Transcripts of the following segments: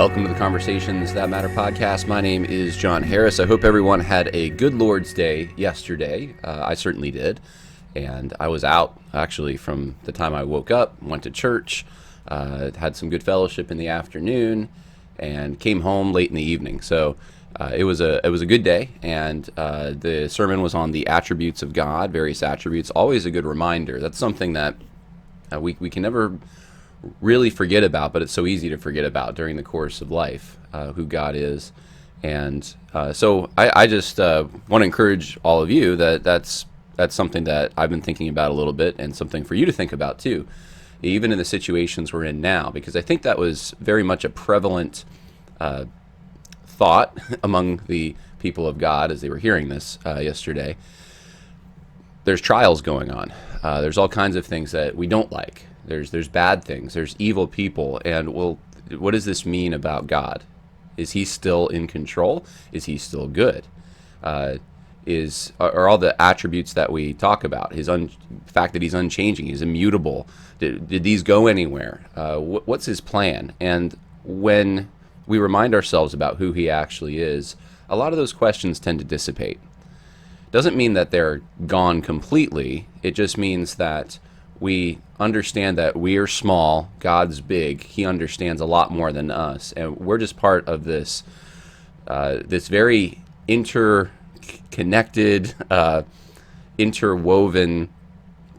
Welcome to the Conversations That Matter podcast. My name is John Harris. I hope everyone had a good Lord's Day yesterday. I certainly did. And I was out, actually, from the time I woke up, went to church, had some good fellowship in the afternoon, and came home late in the evening. So it was a good day, and the sermon was on the attributes of God, various attributes. Always a good reminder. That's something that we can never really forget about, but it's so easy to forget about during the course of life, who God is. And so I just want to encourage all of you that's something that I've been thinking about a little bit, and something for you to think about too, even in the situations we're in now, because I think that was very much a prevalent thought among the people of God as they were hearing this yesterday. There's trials going on. There's all kinds of things that we don't like. There's bad things. There's evil people. And well, what does this mean about God? Is he still in control? Is he still good? Are all the attributes that we talk about, his fact that he's unchanging, he's immutable, did these go anywhere? What's his plan? And when we remind ourselves about who he actually is, a lot of those questions tend to dissipate. Doesn't mean that they're gone completely. It just means that we understand that we are small, God's big, he understands a lot more than us, and we're just part of this this very interconnected, interwoven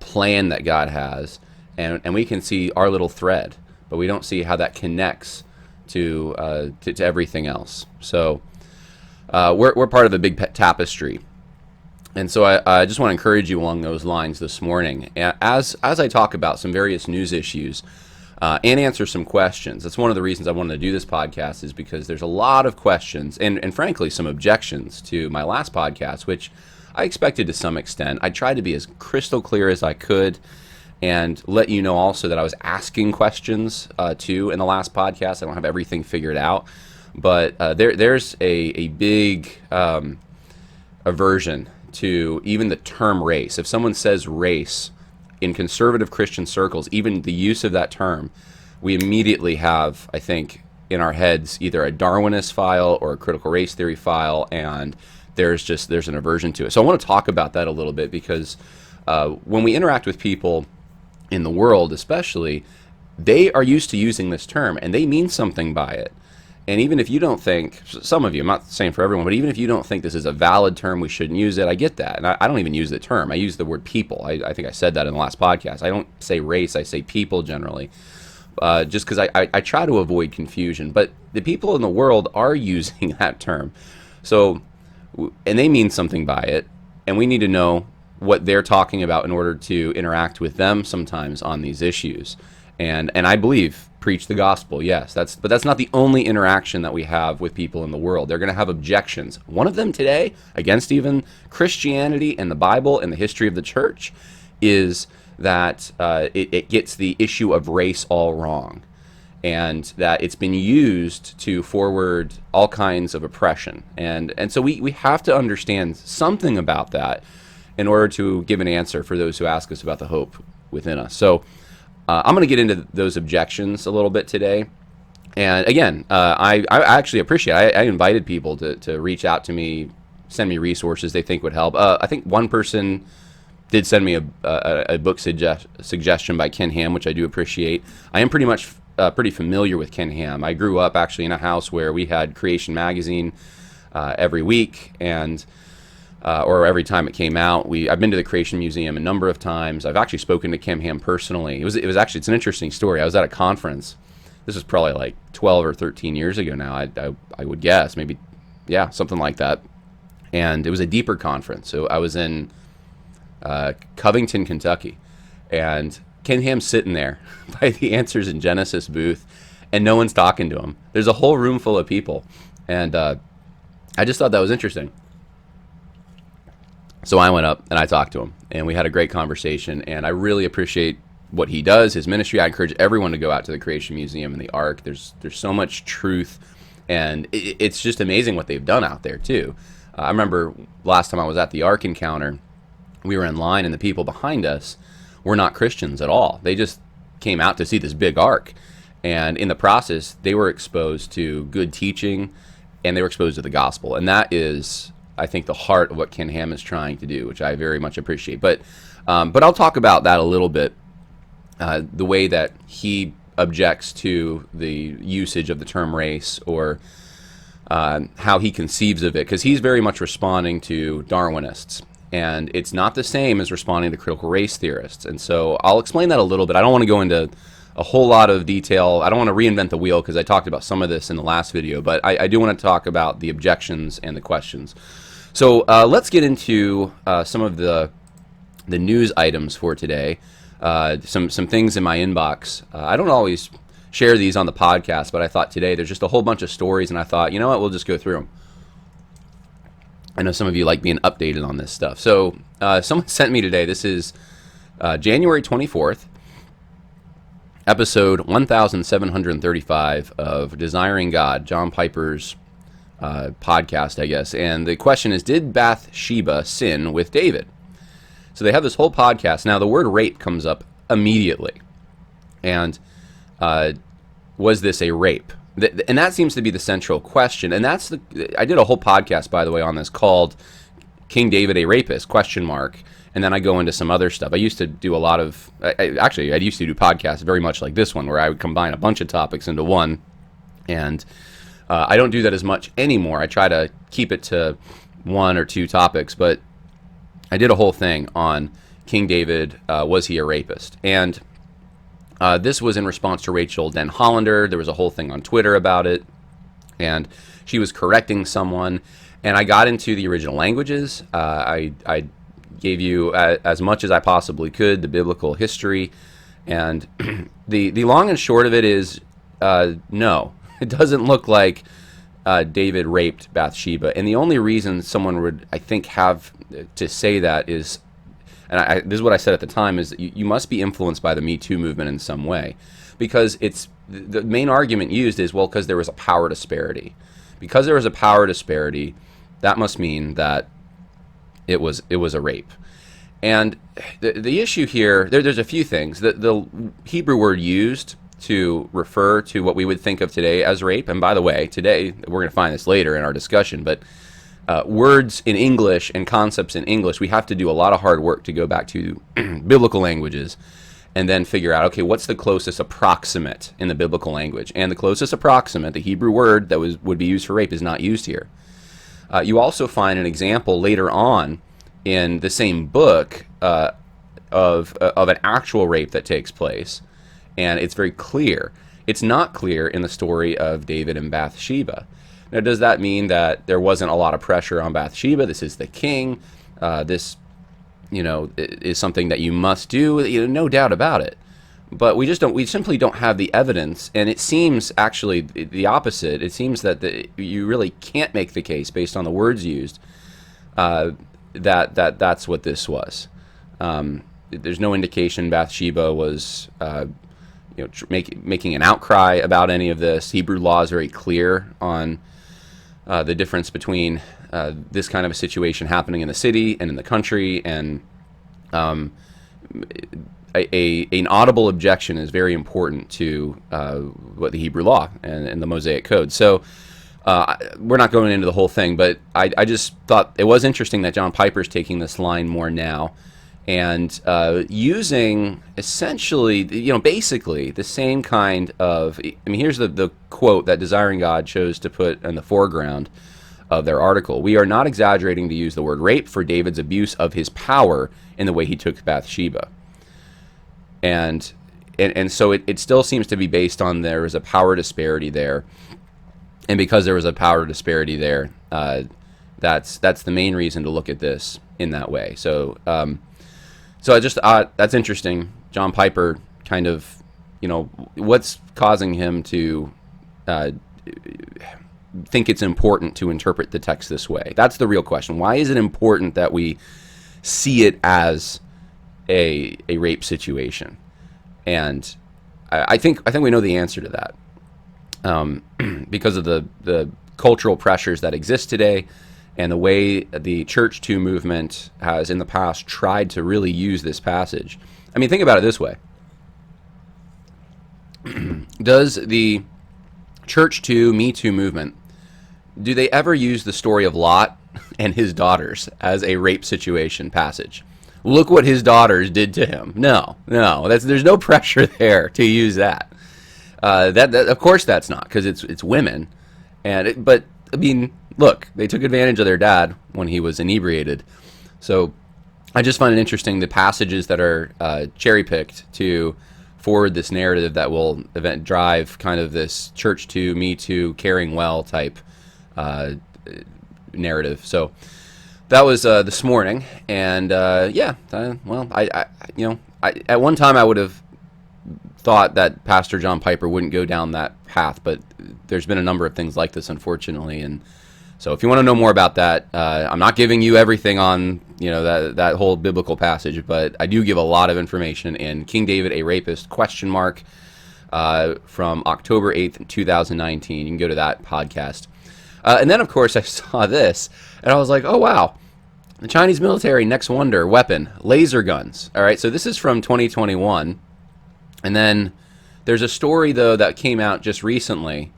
plan that God has, and we can see our little thread, but we don't see how that connects to everything else. So we're part of a big tapestry. And so I just want to encourage you along those lines this morning, as I talk about some various news issues and answer some questions. That's one of the reasons I wanted to do this podcast, is because there's a lot of questions and frankly some objections to my last podcast, which I expected to some extent. I tried to be as crystal clear as I could and let you know also that I was asking questions too in the last podcast. I don't have everything figured out, but there's a big aversion to even the term race. If someone says race in conservative Christian circles, even the use of that term, we immediately have, I think, in our heads either a Darwinist file or a critical race theory file, and there's an aversion to it. So I want to talk about that a little bit, because when we interact with people in the world especially, they are used to using this term and they mean something by it. And even if you don't think, some of you, I'm not saying for everyone, but even if you don't think this is a valid term, we shouldn't use it, I get that. And I don't even use the term. I use the word people. I think I said that in the last podcast. I don't say race, I say people generally, just because I try to avoid confusion. But the people in the world are using that term. So, and they mean something by it, and we need to know what they're talking about in order to interact with them sometimes on these issues. And I believe, preach the gospel, yes. But that's not the only interaction that we have with people in the world. They're going to have objections. One of them today, against even Christianity and the Bible and the history of the church, is that it gets the issue of race all wrong, and that it's been used to forward all kinds of oppression. And so we have to understand something about that in order to give an answer for those who ask us about the hope within us. So I'm going to get into those objections a little bit today. And again, I actually appreciate it. I invited people to reach out to me, send me resources they think would help. I think one person did send me a book suggestion by Ken Ham, which I do appreciate. I am pretty familiar with Ken Ham. I grew up actually in a house where we had Creation magazine every week, and or every time it came out. I've been to the Creation Museum a number of times. I've actually spoken to Ken Ham personally. It's an interesting story. I was at a conference. This was probably like 12 or 13 years ago now, I would guess. Maybe, yeah, something like that. And it was a deeper conference. So I was in Covington, Kentucky. And Ken Ham's sitting there by the Answers in Genesis booth, and no one's talking to him. There's a whole room full of people. And I just thought that was interesting. So I went up and I talked to him, and we had a great conversation, and I really appreciate what he does, his ministry. I encourage everyone to go out to the Creation Museum and the Ark. There's so much truth, and it's just amazing what they've done out there too. I remember last time I was at the Ark encounter, we were in line, and the people behind us were not Christians at all. They just came out to see this big Ark. And in the process, they were exposed to good teaching, and they were exposed to the gospel. And that is, I think, the heart of what Ken Ham is trying to do, which I very much appreciate. But I'll talk about that a little bit, the way that he objects to the usage of the term race, or how he conceives of it, because he's very much responding to Darwinists. And it's not the same as responding to critical race theorists. And so I'll explain that a little bit. I don't want to go into a whole lot of detail. I don't want to reinvent the wheel, because I talked about some of this in the last video, but I do want to talk about the objections and the questions. So let's get into some of the news items for today. Some things in my inbox. I don't always share these on the podcast, but I thought today there's just a whole bunch of stories, and I thought, you know what, we'll just go through them. I know some of you like being updated on this stuff. So someone sent me today, this is January 24th, episode 1735 of Desiring God, John Piper's podcast, I guess. And the question is, did Bathsheba sin with David? So they have this whole podcast. Now, the word rape comes up immediately. And was this a rape? And that seems to be the central question. And that's I did a whole podcast, by the way, on this called King David a Rapist, ? And then I go into some other stuff. I used to do a lot of, I used to do podcasts very much like this one, where I would combine a bunch of topics into one. And I don't do that as much anymore. I try to keep it to 1 or 2 topics. But I did a whole thing on King David, was he a rapist? And this was in response to Rachel Den Hollander. There was a whole thing on Twitter about it, and she was correcting someone. And I got into the original languages. I gave you as much as I possibly could, the biblical history. And the long and short of it is, no, it doesn't look like David raped Bathsheba. And the only reason someone would, I think, have to say that is, and this is what I said at the time, is that you must be influenced by the Me Too movement in some way, because it's the main argument used is, well, because there was a power disparity. Because there was a power disparity, that must mean that it was a rape. And the issue here, there's a few things. The Hebrew word used to refer to what we would think of today as rape, and by the way, today, we're going to find this later in our discussion, but words in English and concepts in English, we have to do a lot of hard work to go back to biblical languages and then figure out, okay, what's the closest approximate in the biblical language? And the closest approximate, the Hebrew word that would be used for rape, is not used here. You also find an example later on in the same book of an actual rape that takes place, and it's very clear. It's not clear in the story of David and Bathsheba. Now, does that mean that there wasn't a lot of pressure on Bathsheba? This is the king. This, is something that you must do. No doubt about it. But we simply don't have the evidence, and it seems actually the opposite. It seems that you really can't make the case based on the words used that's what this was. There's no indication Bathsheba was making an outcry about any of this. Hebrew law is very clear on the difference between this kind of a situation happening in the city and in the country, and an audible objection is very important to what the Hebrew law and the Mosaic Code. So we're not going into the whole thing, but I just thought it was interesting that John Piper's taking this line more now, and using essentially, basically the same kind of, here's the quote that Desiring God chose to put in the foreground of their article. "We are not exaggerating to use the word rape for David's abuse of his power in the way he took Bathsheba." And so it still seems to be based on there is a power disparity there. And because there was a power disparity there, that's the main reason to look at this in that way. So I just thought that's interesting. John Piper kind of, what's causing him to think it's important to interpret the text this way? That's the real question. Why is it important that we see it as a rape situation? And I think we know the answer to that. Because of the cultural pressures that exist today, and the way the Church Too movement has in the past tried to really use this passage. Think about it this way. Does the Church to Me Too movement, do they ever use the story of Lot and his daughters as a rape situation passage? Look what his daughters did to him. No, there's no pressure there to use that. That of course that's not, because it's women, but I mean, look, they took advantage of their dad when he was inebriated. So I just find it interesting the passages that are cherry picked to forward this narrative that will drive kind of this Church to Me Too caring well type narrative. So that was this morning, and well, I at one time I would have thought that Pastor John Piper wouldn't go down that path, but there's been a number of things like this, unfortunately, and so if you want to know more about that, I'm not giving you everything on that whole biblical passage, but I do give a lot of information in King David a Rapist ? From October 8th, 2019. You can go to that podcast. And then, of course, I saw this, and I was like, oh, wow. The Chinese military next wonder weapon, laser guns. All right, so this is from 2021. And then there's a story, though, that came out just recently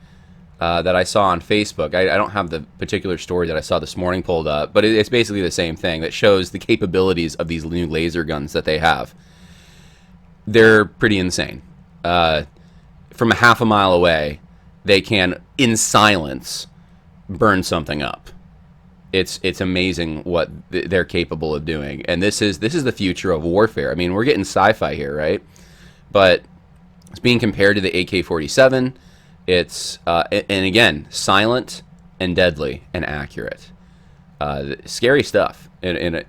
that I saw on Facebook. I don't have the particular story that I saw this morning pulled up, but it's basically the same thing that shows the capabilities of these new laser guns that they have. They're pretty insane. From a half a mile away, they can, in silence, burn something up. It's amazing what they're capable of doing, and this is the future of warfare. I mean, we're getting sci-fi here, right? But it's being compared to the AK-47. It's and again, silent and deadly and accurate. Scary stuff, and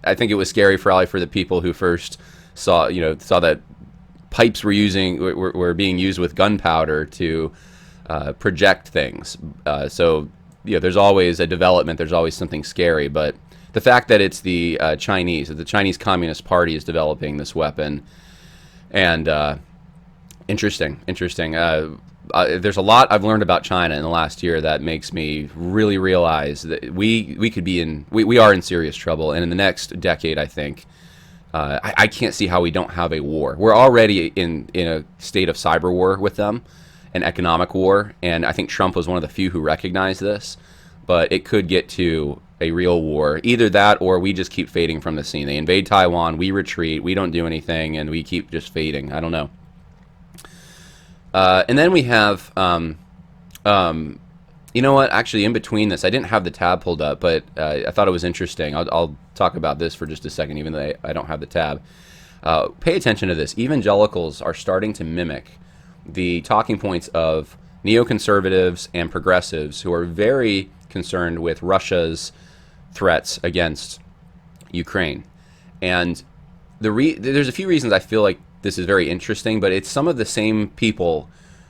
I think it was scary probably for the people who first saw that pipes were being used with gunpowder to project things. So there's always a development. There's always something scary. But the fact that it's the Chinese Communist Party is developing this weapon, and interesting. There's a lot I've learned about China in the last year that makes me really realize that we are in serious trouble, and in the next decade, I think. I can't see how we don't have a war. We're already in a state of cyber war with them, an economic war, and I think Trump was one of the few who recognized this, but it could get to a real war. Either that or we just keep fading from the scene. They invade Taiwan, we retreat, we don't do anything, and we keep just fading. I don't know. And then we have, you know what? Actually, in between this, I didn't have the tab pulled up, but I thought it was interesting. I'll talk about this for just a second, even though I don't have the tab. Pay attention to this. Evangelicals are starting to mimic the talking points of neoconservatives and progressives who are very concerned with Russia's threats against Ukraine. And there's a few reasons I feel like this is very interesting, but it's some of the same people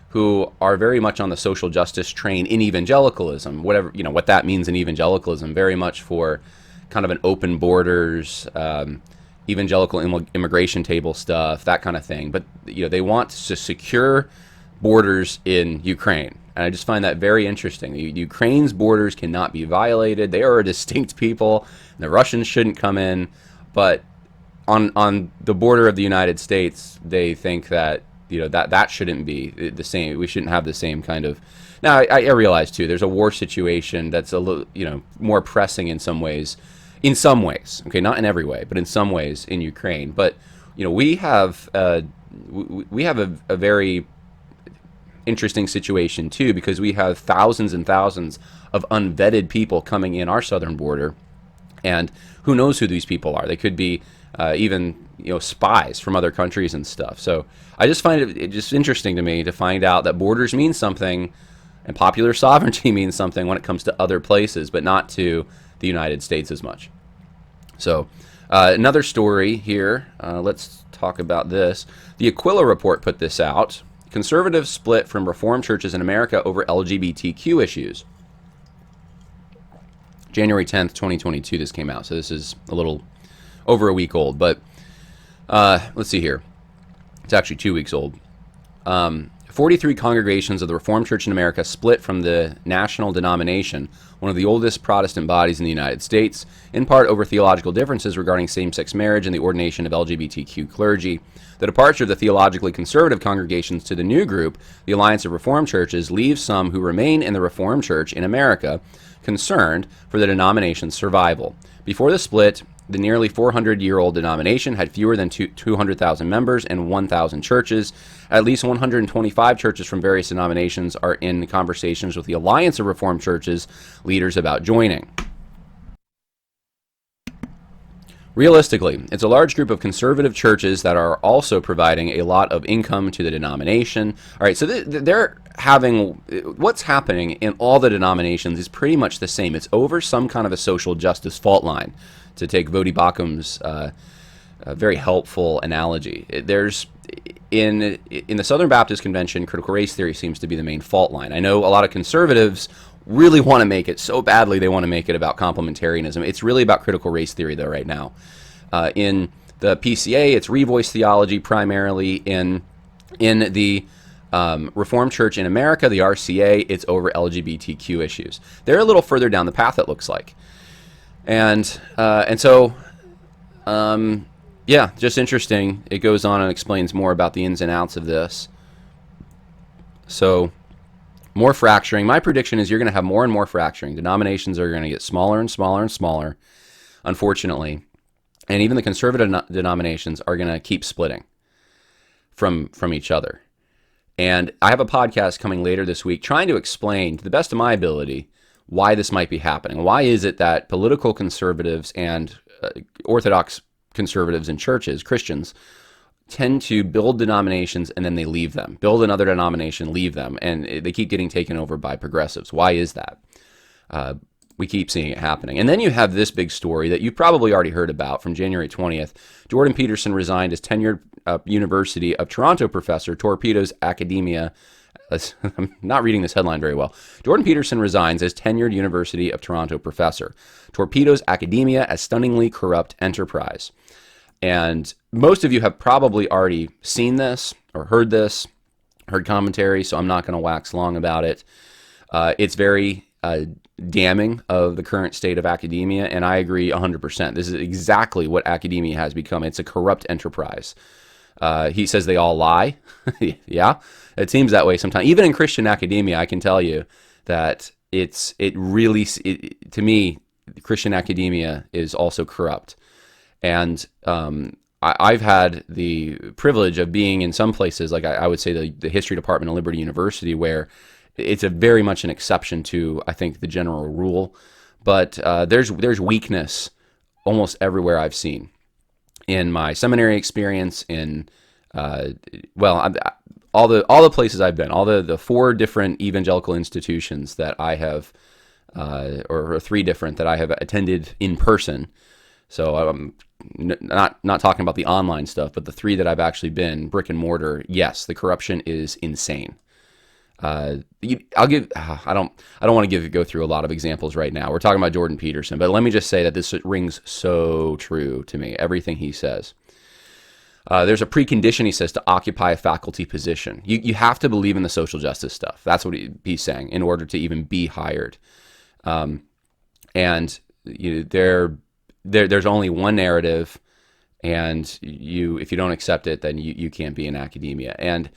who are very much on the social justice train in evangelicalism, whatever, what that means in evangelicalism, very much for kind of an open borders, evangelical immigration table stuff, that kind of thing. But, they want to secure borders in Ukraine. And I just find that very interesting. Ukraine's borders cannot be violated. They are a distinct people. And the Russians shouldn't come in. But on the border of the United States, they think that that shouldn't be the same. We shouldn't have the same kind of. Now I realize too, there's a war situation that's a little more pressing in some ways. Okay, not in every way, but in some ways in Ukraine. But we have a very interesting situation too, because we have thousands and thousands of unvetted people coming in our southern border, and who knows who these people are? They could be even spies from other countries and stuff. So I just find it just interesting to me to find out that borders mean something and popular sovereignty means something when it comes to other places, but not to the United States as much. So another story here, let's talk about this. The Aquila Report put this out. Conservatives split from Reformed churches in America over LGBTQ issues. January 10th, 2022, this came out. So this is a little over a week old, but let's see here. It's actually 2 weeks old. 43 congregations of the Reformed Church in America split from the national denomination, one of the oldest Protestant bodies in the United States, in part over theological differences regarding same-sex marriage and the ordination of LGBTQ clergy. The departure of the theologically conservative congregations to the new group, the Alliance of Reformed Churches, leaves some who remain in the Reformed Church in America concerned for the denomination's survival. Before the split, the nearly 400-year-old denomination had fewer than 200,000 members and 1,000 churches. At least 125 churches from various denominations are in conversations with the Alliance of Reformed Churches leaders about joining. Realistically, it's a large group of conservative churches that are also providing a lot of income to the denomination. All right, so they're having, what's happening in all the denominations is pretty much the same. It's over some kind of a social justice fault line, to take Vodi Bakum's very helpful analogy. There's in the Southern Baptist Convention, critical race theory seems to be the main fault line. I know a lot of conservatives really want to make it so badly, they want to make it about complementarianism. It's really about critical race theory, though, right now. In the PCA, it's revoice theology primarily. In the Reformed Church in America, the RCA, it's over LGBTQ issues. They're a little further down the path, it looks like. And so, yeah, just interesting. It goes on and explains more about the ins and outs of this. So, more fracturing. My prediction is you're going to have more and more fracturing. Denominations are going to get smaller and smaller and smaller, unfortunately. And even the conservative denominations are going to keep splitting from each other. And I have a podcast coming later this week trying to explain, to the best of my ability, why this might be happening. Why is it that political conservatives and Orthodox conservatives in churches, Christians, tend to build denominations and then they leave them, build another denomination, leave them, and they keep getting taken over by progressives? Why is that? We keep seeing it happening. And then you have this big story that you've probably already heard about from January 20th. Jordan Peterson resigned as tenured University of Toronto professor, torpedoes academia. I'm not reading this headline very well. Jordan Peterson resigns as tenured University of Toronto professor, torpedoes academia as stunningly corrupt enterprise. And most of you have probably already seen this or heard this, heard commentary, so I'm not going to wax long about it. It's very damning of the current state of academia, and I agree 100%. This is exactly what academia has become. It's a corrupt enterprise. He says they all lie. Yeah, it seems that way sometimes. Even in Christian academia, I can tell you that to me, Christian academia is also corrupt. And I've had the privilege of being in some places, like I would say the history department at Liberty University, where it's very much an exception to, I think, the general rule. But there's weakness almost everywhere I've seen. In my seminary experience, in all the places I've been, all the 4 different evangelical institutions that I have, or 3 different that I have attended in person. So I'm not talking about the online stuff, but the 3 that I've actually been brick and mortar. Yes, the corruption is insane. I don't want to go through a lot of examples right now. We're talking about Jordan Peterson, but let me just say that this rings so true to me, everything he says. There's a precondition, he says, to occupy a faculty position. You have to believe in the social justice stuff. That's what he's saying, in order to even be hired. And there's only one narrative, and if you don't accept it, then you can't be in academia. And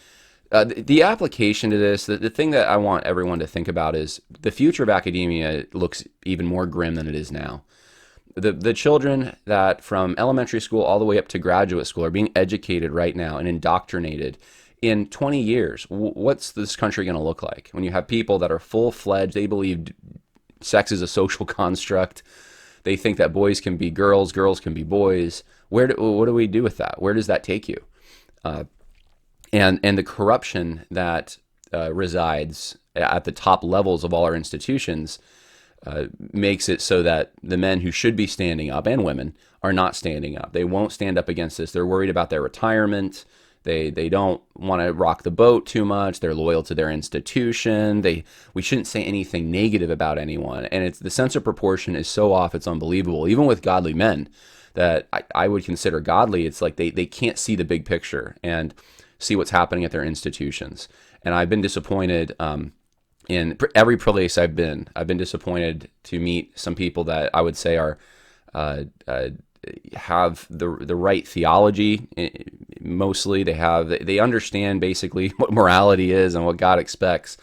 the application to this, the thing that I want everyone to think about is the future of academia looks even more grim than it is now. The children that from elementary school all the way up to graduate school are being educated right now and indoctrinated. In 20 years, what's this country going to look like? When you have people that are full-fledged, they believe sex is a social construct. They think that boys can be girls, girls can be boys. What do we do with that? Where does that take you? And the corruption that resides at the top levels of all our institutions makes it so that the men who should be standing up, and women, are not standing up. They won't stand up against this. They're worried about their retirement. They don't want to rock the boat too much. They're loyal to their institution. We shouldn't say anything negative about anyone. And the sense of proportion is so off, it's unbelievable. Even with godly men that I would consider godly, it's like they can't see the big picture and see what's happening at their institutions. And I've been disappointed in every place I've been. I've been disappointed to meet some people that I would say are have the right theology. Mostly, they understand basically what morality is and what God expects.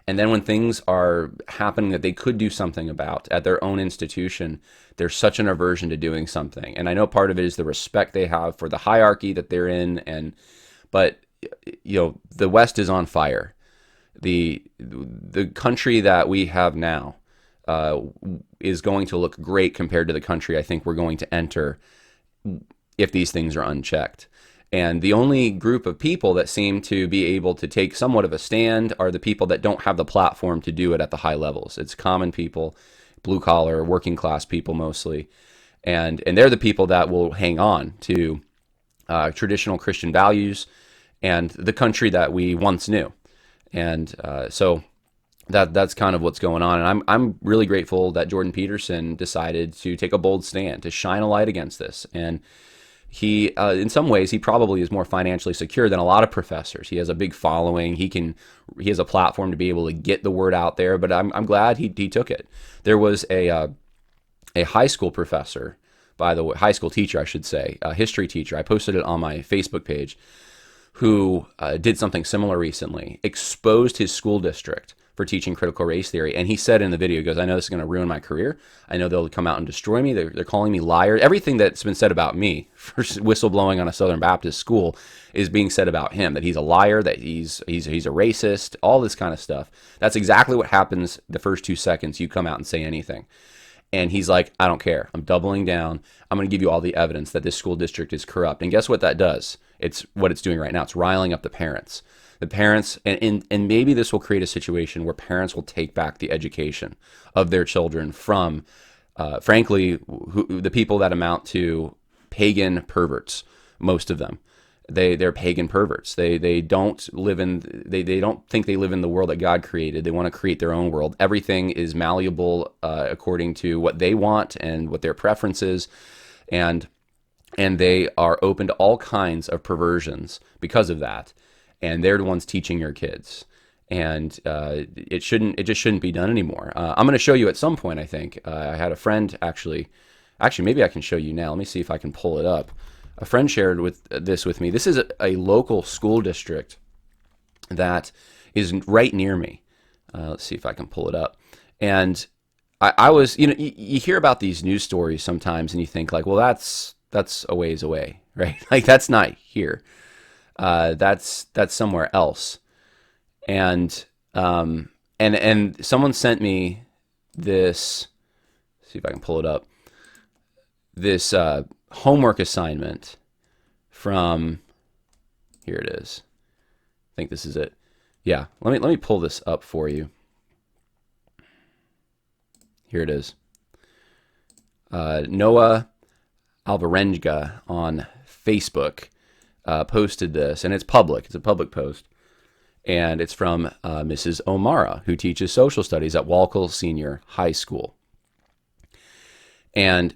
And then when things are happening that they could do something about at their own institution, there's such an aversion to doing something. And I know part of it is the respect they have for the hierarchy that they're in. But the West is on fire. The country that we have now is going to look great compared to the country I think we're going to enter if these things are unchecked. And the only group of people that seem to be able to take somewhat of a stand are the people that don't have the platform to do it at the high levels. It's common people, blue collar, working class people mostly. And they're the people that will hang on to traditional Christian values and the country that we once knew. And so that's kind of what's going on. And I'm really grateful that Jordan Peterson decided to take a bold stand, to shine a light against this. And he, in some ways, he probably is more financially secure than a lot of professors. He has a big following. He has a platform to be able to get the word out there. But I'm glad he took it. There was a high school professor, by the way, high school teacher, I should say, a history teacher. I posted it on my Facebook page, who did something similar recently, exposed his school district for teaching critical race theory. And he said in the video, he goes, I know this is going to ruin my career. I know they'll come out and destroy me. They're calling me liar. Everything that's been said about me for whistleblowing on a Southern Baptist school is being said about him, that he's a liar, that he's a racist, all this kind of stuff. That's exactly what happens the first 2 seconds you come out and say anything. And he's like, I don't care. I'm doubling down. I'm going to give you all the evidence that this school district is corrupt. And guess what that does? It's what it's doing right now. It's riling up the parents. The parents, and maybe this will create a situation where parents will take back the education of their children from, frankly, the people that amount to pagan perverts. Most of them, they're pagan perverts. They don't live in they don't think they live in the world that God created. They want to create their own world. Everything is malleable according to what they want and what their preference is, and they are open to all kinds of perversions because of that. And they're the ones teaching your kids, and it just shouldn't be done anymore. I'm going to show you at some point. I think I had a friend actually, maybe I can show you now. Let me see if I can pull it up. A friend shared this with me. This is a local school district that is right near me. Let's see if I can pull it up. And I was, you hear about these news stories sometimes, and you think like, well, that's a ways away, right? Like that's not here. That's somewhere else. And someone sent me this, see if I can pull it up, this homework assignment from, here it is. I think this is it. Yeah, let me pull this up for you. Here it is. Noah Alvarenga on Facebook posted this, and it's public. It's a public post, and it's from Mrs. O'Mara, who teaches social studies at Walkle Senior High School. And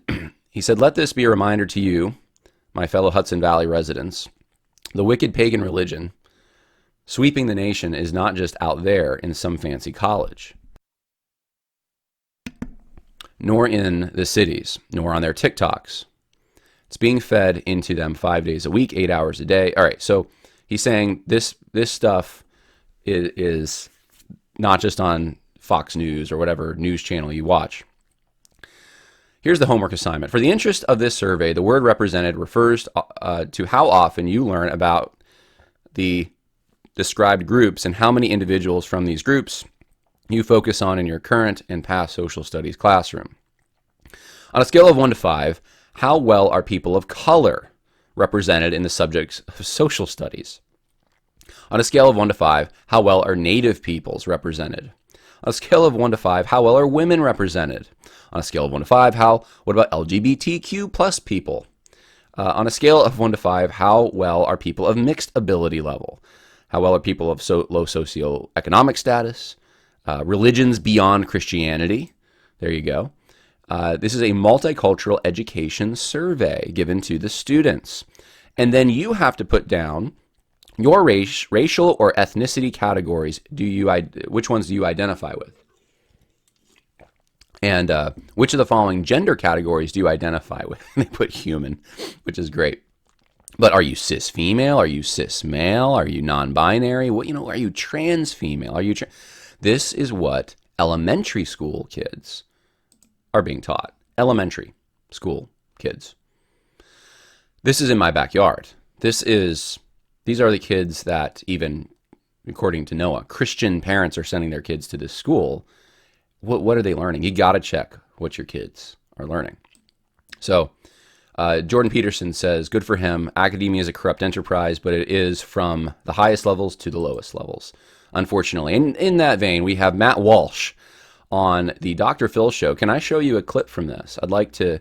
he said, let this be a reminder to you, my fellow Hudson Valley residents, the wicked pagan religion sweeping the nation is not just out there in some fancy college, nor in the cities, nor on their TikToks. It's being fed into them 5 days a week, 8 hours a day. All right, so he's saying this stuff is not just on Fox News or whatever news channel you watch. Here's the homework assignment. For the interest of this survey, the word represented refers to how often you learn about the described groups and how many individuals from these groups you focus on in your current and past social studies classroom. On a scale of 1 to 5, how well are people of color represented in the subjects of social studies? On a scale of 1 to 5, how well are Native peoples represented? On a scale of 1 to 5, how well are women represented? On a scale of 1 to 5, what about LGBTQ plus people? On a scale of 1 to 5, how well are people of mixed ability level? How well are people of low socioeconomic status? Religions beyond Christianity? There you go. This is a multicultural education survey given to the students. And then you have to put down Your racial or ethnicity categories, which ones do you identify with? And which of the following gender categories do you identify with? They put human, which is great. But are you cis female? Are you cis male? Are you non-binary? What, are you trans female? Are you This is what elementary school kids are being taught. Elementary school kids. This is in my backyard. These are the kids that, even according to Noah, Christian parents are sending their kids to this school. What are they learning? You got to check what your kids are learning. So Jordan Peterson says, good for him. Academia is a corrupt enterprise, but it is from the highest levels to the lowest levels, unfortunately. And in that vein, we have Matt Walsh on the Dr. Phil show. Can I show you a clip from this? I'd like to,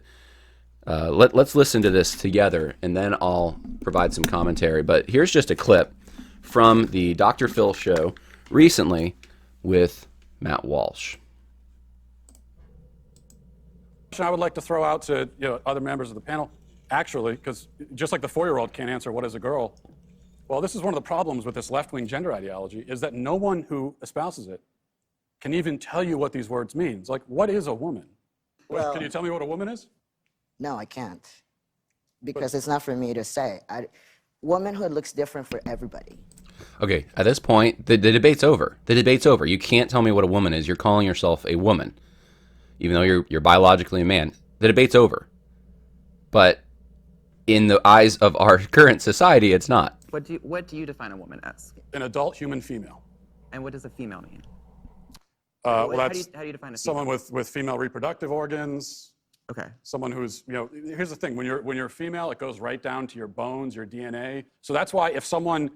let's listen to this together, and then I'll provide some commentary. But here's just a clip from the Dr. Phil show recently with Matt Walsh. I would like to throw out to other members of the panel, actually, because just like the 4-year-old can't answer what is a girl, well, this is one of the problems with this left-wing gender ideology, is that no one who espouses it can even tell you what these words mean. It's like, what is a woman? Well, can you tell me what a woman is? No, I can't, because it's not for me to say. Womanhood looks different for everybody. Okay, at this point, the debate's over. The debate's over. You can't tell me what a woman is. You're calling yourself a woman, even though you're biologically a man. The debate's over. But in the eyes of our current society, it's not. What do you define a woman as? An adult human female. And what does a female mean? Well, that's how do you define a female? someone with female reproductive organs. Okay. Someone who's, here's the thing. When you're female, it goes right down to your bones, your DNA. So that's why if someone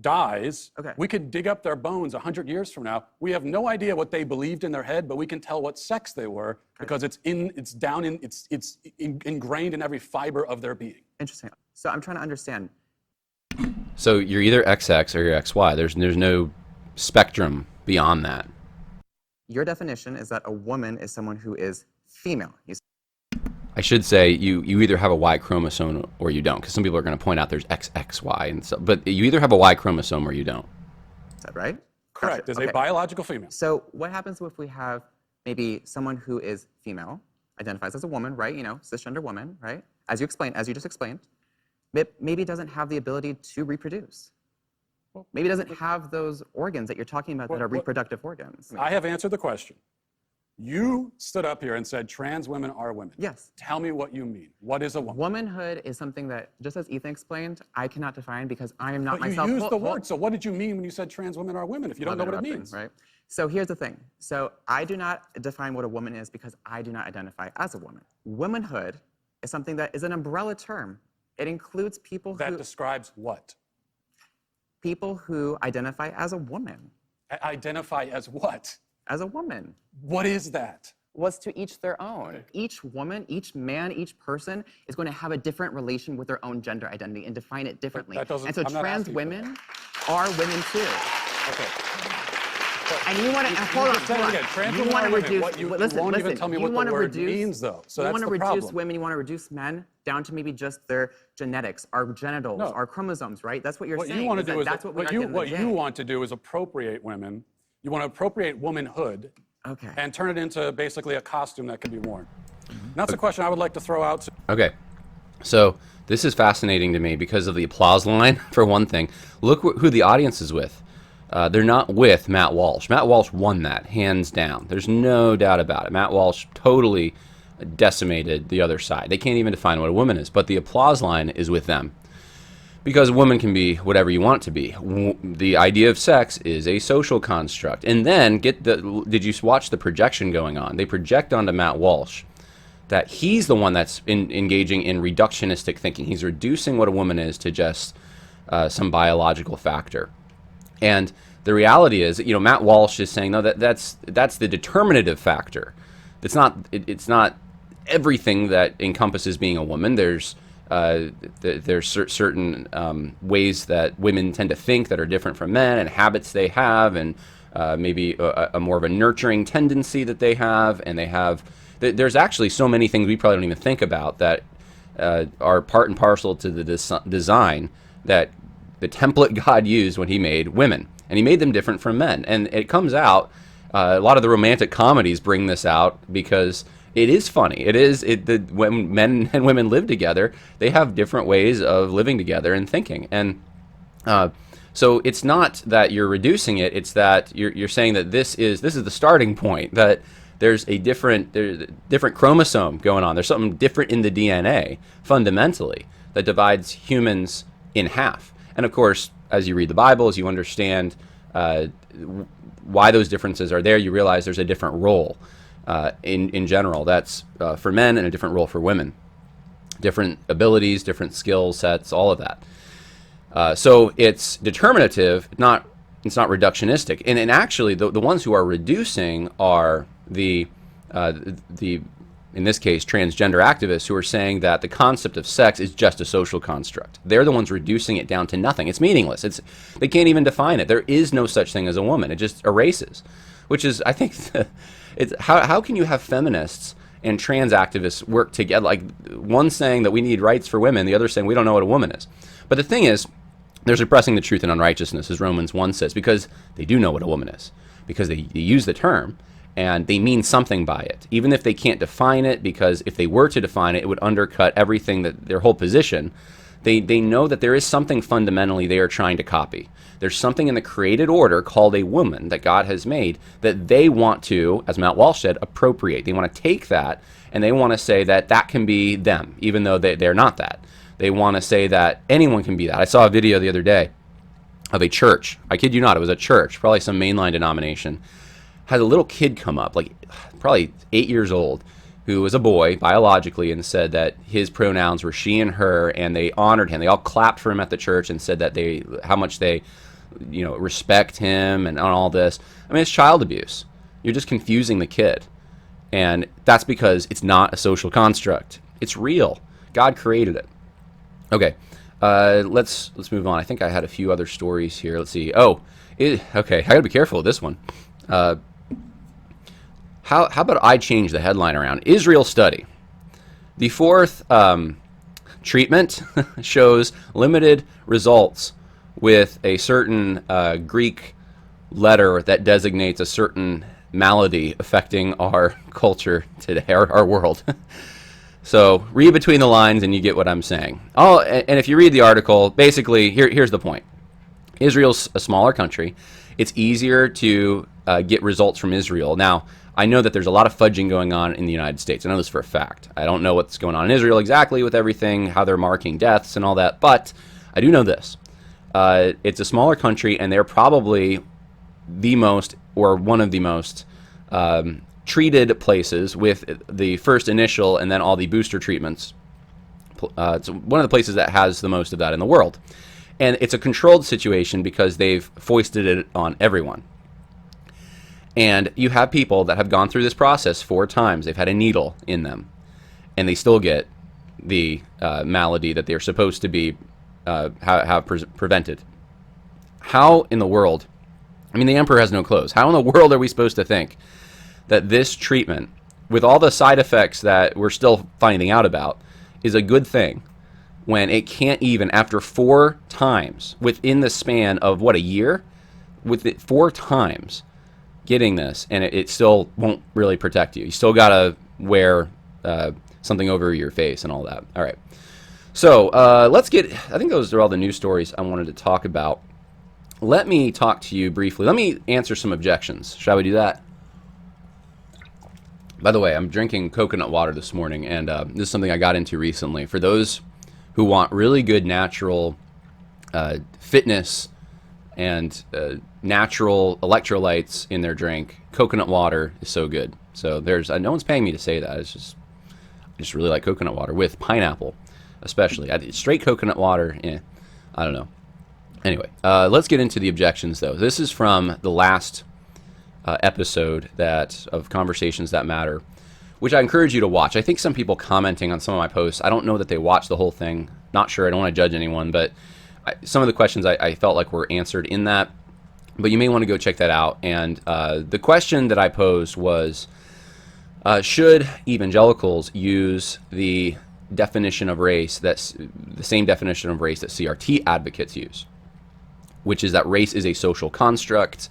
dies, we could dig up their bones 100 years from now. We have no idea what they believed in their head, but we can tell what sex they were because it's ingrained in every fiber of their being. Interesting. So I'm trying to understand. So you're either XX or you're XY. There's no spectrum beyond that. Your definition is that a woman is someone who is female. I should say you either have a Y chromosome or you don't, because some people are going to point out there's XXY, and so, but you either have a Y chromosome or you don't. Is that right? Correct. Is a biological female. So what happens if we have maybe someone who is female, identifies as a woman, right? Cisgender woman, right? As you just explained, maybe doesn't have the ability to reproduce. Maybe doesn't have those organs that you're talking about that are reproductive organs. I have answered the question. You stood up here and said trans women are women. Yes. Tell me what you mean. What is a woman? Womanhood is something that, just as Ethan explained, I cannot define because I am not myself. But you used the word, so what did you mean when you said trans women are women if you don't know what it means? Right. So here's the thing. So I do not define what a woman is because I do not identify as a woman. Womanhood is something that is an umbrella term. It includes people who... That describes what? People who identify as a woman. Identify as what? As a woman. What is that? Was to each their own. Each woman, each man, each person is going to have a different relation with their own gender identity and define it differently. And so trans women are women too. Okay. And you want to hold on. Trans women are women. You won't even tell me what the word means, though. So that's the problem. You want to reduce women. You want to reduce men down to maybe just their genetics, our genitals, our chromosomes, right? That's what you're saying. What you want to do is that's what you want to do is appropriate women. You want to appropriate womanhood and turn it into basically a costume that can be worn. And that's a question I would like to throw out. Okay. So this is fascinating to me because of the applause line, for one thing. Look who the audience is with. They're not with Matt Walsh. Matt Walsh won that, hands down. There's no doubt about it. Matt Walsh totally decimated the other side. They can't even define what a woman is, but the applause line is with them. Because a woman can be whatever you want it to be. The idea of sex is a social construct. And then, did you watch the projection going on? They project onto Matt Walsh that he's the one that's engaging in reductionistic thinking. He's reducing what a woman is to just some biological factor. And the reality is, Matt Walsh is saying, no, that's the determinative factor. It's not everything that encompasses being a woman. There's certain ways that women tend to think that are different from men, and habits they have, and maybe a more of a nurturing tendency that they have, and there's actually so many things we probably don't even think about that are part and parcel to the design that the template God used when he made women. And he made them different from men. And it comes out, a lot of the romantic comedies bring this out because it is funny. When men and women live together, they have different ways of living together and thinking. And so it's not that you're reducing it, it's that you're saying that this is the starting point, that there's a different chromosome going on. There's something different in the DNA, fundamentally, that divides humans in half. And of course, as you read the Bible, as you understand why those differences are there, you realize there's a different role in general. That's for men and a different role for women. Different abilities, different skill sets, all of that. So it's determinative, it's not reductionistic. And actually, the ones who are reducing are the in this case, transgender activists who are saying that the concept of sex is just a social construct. They're the ones reducing it down to nothing. It's meaningless. They can't even define it. There is no such thing as a woman. It just erases, which is, I think, how can you have feminists and trans activists work together? Like, one saying that we need rights for women, the other saying we don't know what a woman is. But the thing is, they're suppressing the truth in unrighteousness, as Romans 1 says, because they do know what a woman is, because they use the term, and they mean something by it, even if they can't define it, because if they were to define it, it would undercut everything, that their whole position. They know that there is something fundamentally they are trying to copy. There's something in the created order called a woman that God has made that they want to, as Matt Walsh said, appropriate. They want to take that, and they want to say that that can be them, even though they're not that. They want to say that anyone can be that. I saw a video the other day of a church. I kid you not, it was a church, probably some mainline denomination, had a little kid come up, like probably 8 years old, who was a boy biologically, and said that his pronouns were she and her, and they honored him. They all clapped for him at the church and said that how much they respect him and all this. I mean, it's child abuse. You're just confusing the kid. And that's because it's not a social construct. It's real. God created it. Okay, let's move on. I think I had a few other stories here. Let's see. Okay, I gotta be careful with this one. How about I change the headline around? Israel study. The fourth treatment shows limited results with a certain Greek letter that designates a certain malady affecting our culture today, our world. So read between the lines and you get what I'm saying. Oh, and if you read the article, basically, here's the point. Israel's a smaller country. It's easier to get results from Israel. Now, I know that there's a lot of fudging going on in the United States. I know this for a fact. I don't know what's going on in Israel exactly with everything, how they're marking deaths and all that, but I do know this. It's a smaller country, and they're probably the most, or one of the most, treated places with the first initial and then all the booster treatments. It's one of the places that has the most of that in the world. And it's a controlled situation because they've foisted it on everyone. And you have people that have gone through this process 4 times. They've had a needle in them, and they still get the malady that they're supposed to be have prevented. How in the world? I mean, the emperor has no clothes. How in the world are we supposed to think that this treatment, with all the side effects that we're still finding out about, is a good thing when it can't even, after 4 times, within the span of, a year? With it 4 times getting this, and it still won't really protect you. You still got to wear something over your face and all that. All right. So let's get, I think those are all the news stories I wanted to talk about. Let me talk to you briefly. Let me answer some objections. Shall we do that? By the way, I'm drinking coconut water this morning, and this is something I got into recently. For those who want really good natural fitness and natural electrolytes in their drink, coconut water is so good. So there's no one's paying me to say that. I just really like coconut water with pineapple, especially. Straight coconut water, I don't know. Anyway, let's get into the objections, though. This is from the last episode of Conversations That Matter, which I encourage you to watch. I think some people commenting on some of my posts, I don't know that they watched the whole thing. Not sure. I don't want to judge anyone, but some of the questions I felt like were answered in that. But you may want to go check that out. And the question that I posed was, should evangelicals use the definition of race, that's the same definition of race that CRT advocates use? which is that race is a social construct.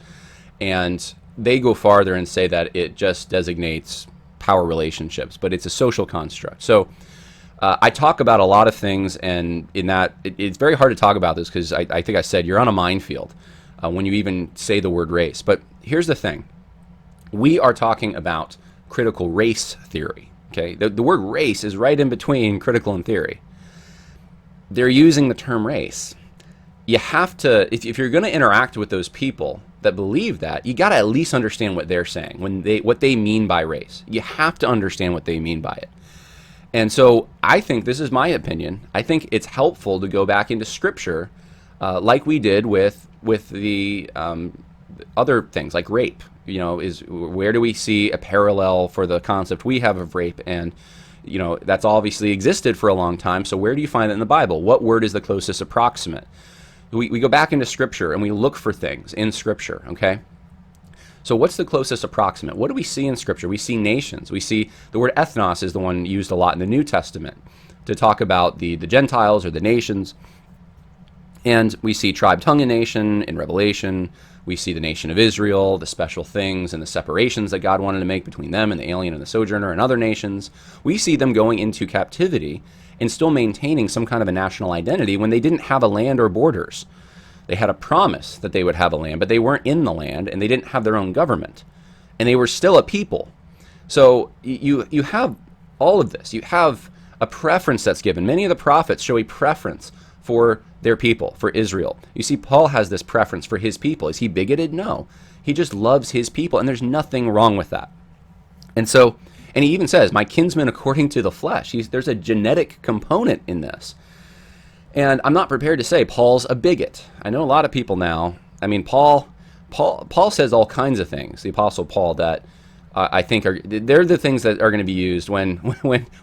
And they go farther and say that it just designates power relationships, but it's a social construct. So I talk about a lot of things, and in that, it's very hard to talk about this because I think I said you're on a minefield when you even say the word race. But here's the thing. We are talking about critical race theory, okay? The word race is right in between critical and theory. They're using the term race. You have to, if you're going to interact with those people that believe that, you got to at least understand what they're saying, what they mean by race. You have to understand what they mean by it. And so I think, this is my opinion, I think it's helpful to go back into Scripture like we did with the other things like rape. You know, where do we see a parallel for the concept we have of rape? And, you know, that's obviously existed for a long time. So where do you find it in the Bible? What word is the closest approximate? We go back into Scripture and we look for things in Scripture, okay? So what's the closest approximate? What do we see in Scripture? We see nations. We see the word ethnos is the one used a lot in the New Testament to talk about the Gentiles or the nations. And we see tribe, tongue, and nation in Revelation. We see the nation of Israel, the special things and the separations that God wanted to make between them and the alien and the sojourner and other nations. We see them going into captivity and still maintaining some kind of a national identity when they didn't have a land or borders. They had a promise that they would have a land, but they weren't in the land, and they didn't have their own government. And they were still a people. So you have all of this. You have a preference that's given. Many of the prophets show a preference for their people, for Israel. You see, Paul has this preference for his people. Is he bigoted? No. He just loves his people, and there's nothing wrong with that. And so, and he even says, my kinsman according to the flesh. There's a genetic component in this. And I'm not prepared to say Paul's a bigot. I know a lot of people now. I mean, Paul says all kinds of things, the Apostle Paul, that I think they're the things that are going to be used when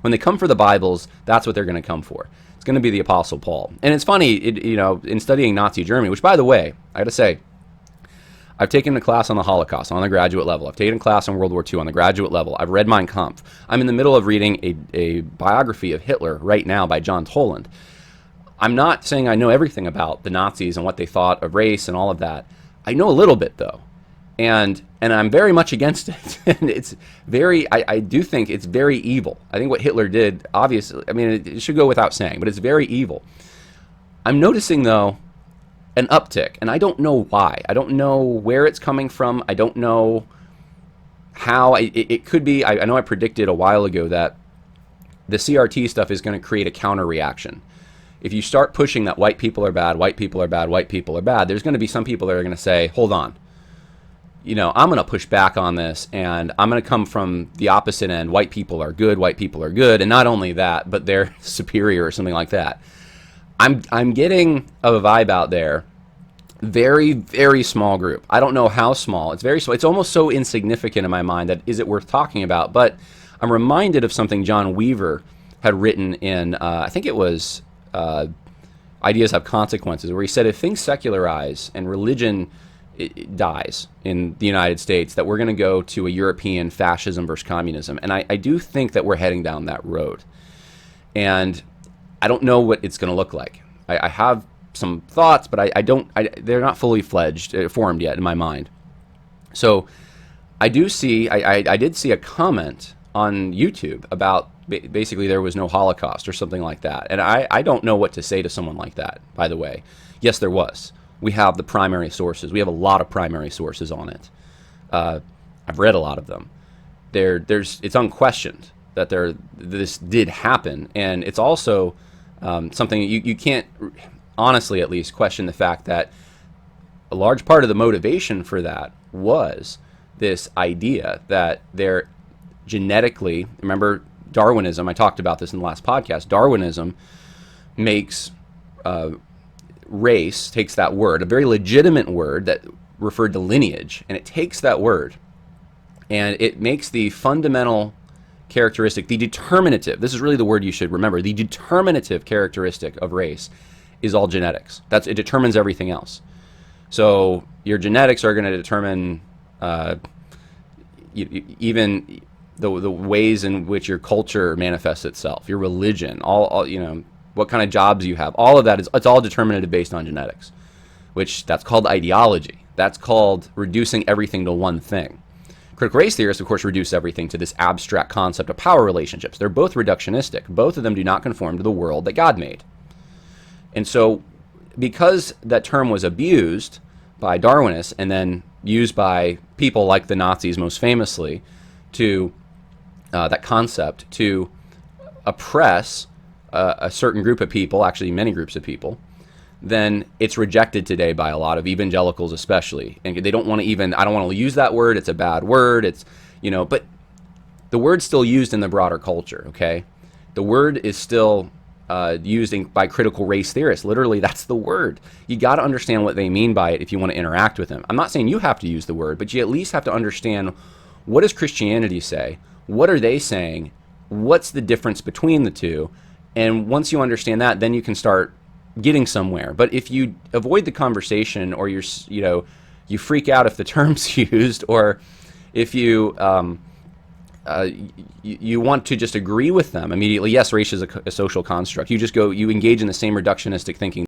they come for the Bibles. That's what they're going to come for. It's going to be the Apostle Paul. And it's funny, in studying Nazi Germany, which, by the way, I got to say, I've taken a class on the Holocaust on the graduate level. I've taken a class on World War II on the graduate level. I've read Mein Kampf. I'm in the middle of reading a biography of Hitler right now by John Toland. I'm not saying I know everything about the Nazis and what they thought of race and all of that. I know a little bit, though. And I'm very much against it. And it's very, I do think it's very evil. I think what Hitler did, obviously, I mean, it should go without saying, but it's very evil. I'm noticing, though, an uptick, and I don't know why. I don't know where it's coming from. I don't know how. It could be, I know I predicted a while ago that the CRT stuff is going to create a counter reaction. If you start pushing that white people are bad, white people are bad, white people are bad, there's going to be some people that are going to say, hold on. I'm going to push back on this, and I'm going to come from the opposite end. White people are good, and not only that, but they're superior or something like that. I'm getting a vibe out there, very, very small group. I don't know how small. It's very small. It's almost so insignificant in my mind that is it worth talking about? But I'm reminded of something John Weaver had written in, I think it was Ideas Have Consequences, where he said if things secularize and religion it dies in the United States, that we're going to go to a European fascism versus communism. And I do think that we're heading down that road. And I don't know what it's going to look like. I have some thoughts, but they're not fully formed yet in my mind. So I did see a comment on YouTube about basically there was no Holocaust or something like that. And I don't know what to say to someone like that, by the way. Yes, there was. We have the primary sources. We have a lot of primary sources on it. I've read a lot of them. It's unquestioned that this did happen, and it's also something you can't, honestly at least, question the fact that a large part of the motivation for that was this idea that they're genetically, remember Darwinism, I talked about this in the last podcast, Darwinism makes race, takes that word, a very legitimate word that referred to lineage, and it takes that word and it makes the fundamental characteristic, the determinative, this is really the word you should remember, the determinative characteristic of race is all genetics. It determines everything else. So your genetics are going to determine even the ways in which your culture manifests itself, your religion, all what kind of jobs you have, all of that it's all determinative based on genetics. which that's called ideology. That's called reducing everything to one thing. Critical race theorists, of course, reduce everything to this abstract concept of power relationships. They're both reductionistic. Both of them do not conform to the world that God made. And so because that term was abused by Darwinists and then used by people like the Nazis most famously to that concept to oppress a certain group of people, actually many groups of people, then it's rejected today by a lot of evangelicals especially. And they don't want to even, I don't want to use that word, it's a bad word, it's, but the word's still used in the broader culture, okay? The word is still used by critical race theorists. Literally, that's the word. You got to understand what they mean by it if you want to interact with them. I'm not saying you have to use the word, but you at least have to understand, what does Christianity say? What are they saying? What's the difference between the two? And once you understand that, then you can start getting somewhere. But if you avoid the conversation, or you freak out if the term's used, or if you you want to just agree with them immediately, yes, race is a social construct. You engage in the same reductionistic thinking,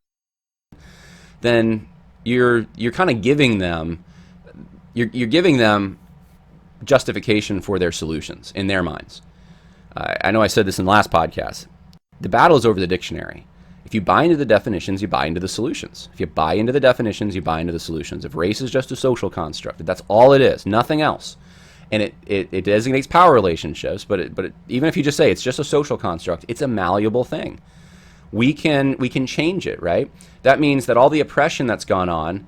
then you're kind of giving them justification for their solutions in their minds. I know I said this in the last podcast. The battle is over the dictionary. If you buy into the definitions, you buy into the solutions. If you buy into the definitions, you buy into the solutions. If race is just a social construct, that's all it is, nothing else. And it designates power relationships, but even if you just say it's just a social construct, it's a malleable thing. We can change it, right? That means that all the oppression that's gone on,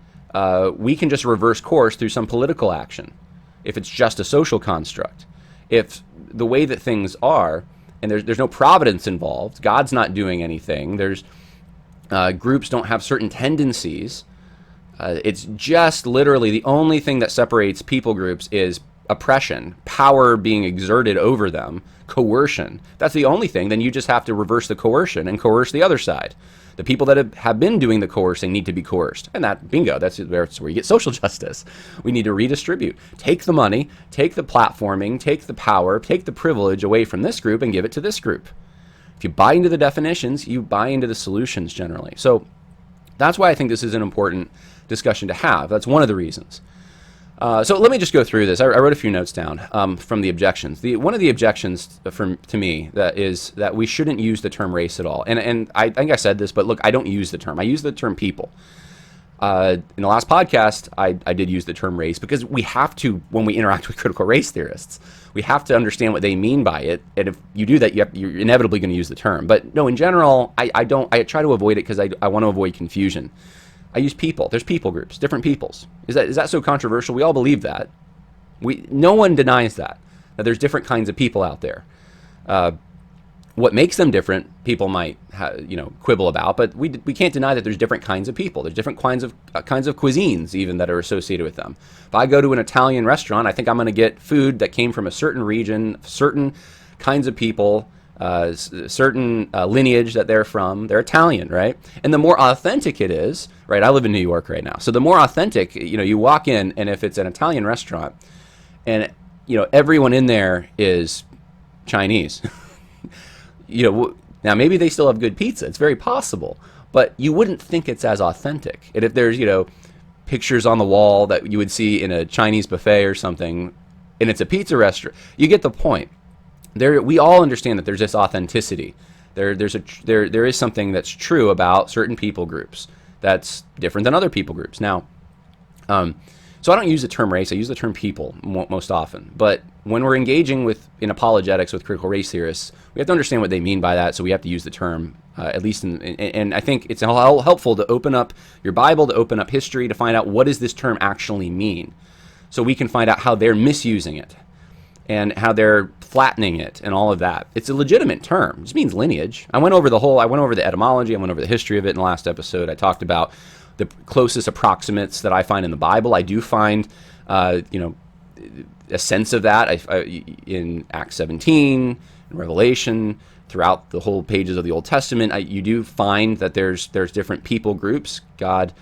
we can just reverse course through some political action if it's just a social construct. If the way that things are, and there's no providence involved, God's not doing anything, there's groups don't have certain tendencies, it's just literally the only thing that separates people groups is oppression, power being exerted over them, coercion. That's the only thing. Then you just have to reverse the coercion and coerce the other side. The people that have been doing the coercing need to be coerced. And that, bingo, that's where you get social justice. We need to redistribute. Take the money, take the platforming, take the power, take the privilege away from this group and give it to this group. If you buy into the definitions, you buy into the solutions generally. So that's why I think this is an important discussion to have. That's one of the reasons. So let me just go through this. I wrote a few notes down from the objections. One of the objections to me is that we shouldn't use the term race at all. And I think I said this, but look, I don't use the term. I use the term people. In the last podcast, I did use the term race because we have to, when we interact with critical race theorists, we have to understand what they mean by it. And if you do that, you're inevitably going to use the term. But no, in general, I try to avoid it because I want to avoid confusion. I use people. There's people groups, different peoples. Is that so controversial? We all believe that. No one denies that there's different kinds of people out there. What makes them different, people might quibble about, but we can't deny that there's different kinds of people. There's different kinds of cuisines even that are associated with them. If I go to an Italian restaurant, I think I'm going to get food that came from a certain region, certain kinds of people, certain lineage that they're from. They're Italian, right? And the more authentic it is, right? I live in New York right now. So the more authentic, you walk in, and if it's an Italian restaurant and, everyone in there is Chinese, now maybe they still have good pizza. It's very possible, but you wouldn't think it's as authentic. And if there's, pictures on the wall that you would see in a Chinese buffet or something, and it's a pizza restaurant, you get the point. We all understand that there's this authenticity. There is something that's true about certain people groups that's different than other people groups. Now, so I don't use the term race. I use the term people most often. But when we're engaging in apologetics with critical race theorists, we have to understand what they mean by that. So we have to use the term, at least and I think it's helpful to open up your Bible, to open up history, to find out what does this term actually mean, so we can find out how they're misusing it and how they're flattening it and all of that. It's a legitimate term. It just means lineage. I went over the etymology. I went over the history of it in the last episode. I talked about the closest approximates that I find in the Bible. I do find, a sense of that in Acts 17, in Revelation, throughout the whole pages of the Old Testament. You do find that there's different people groups. God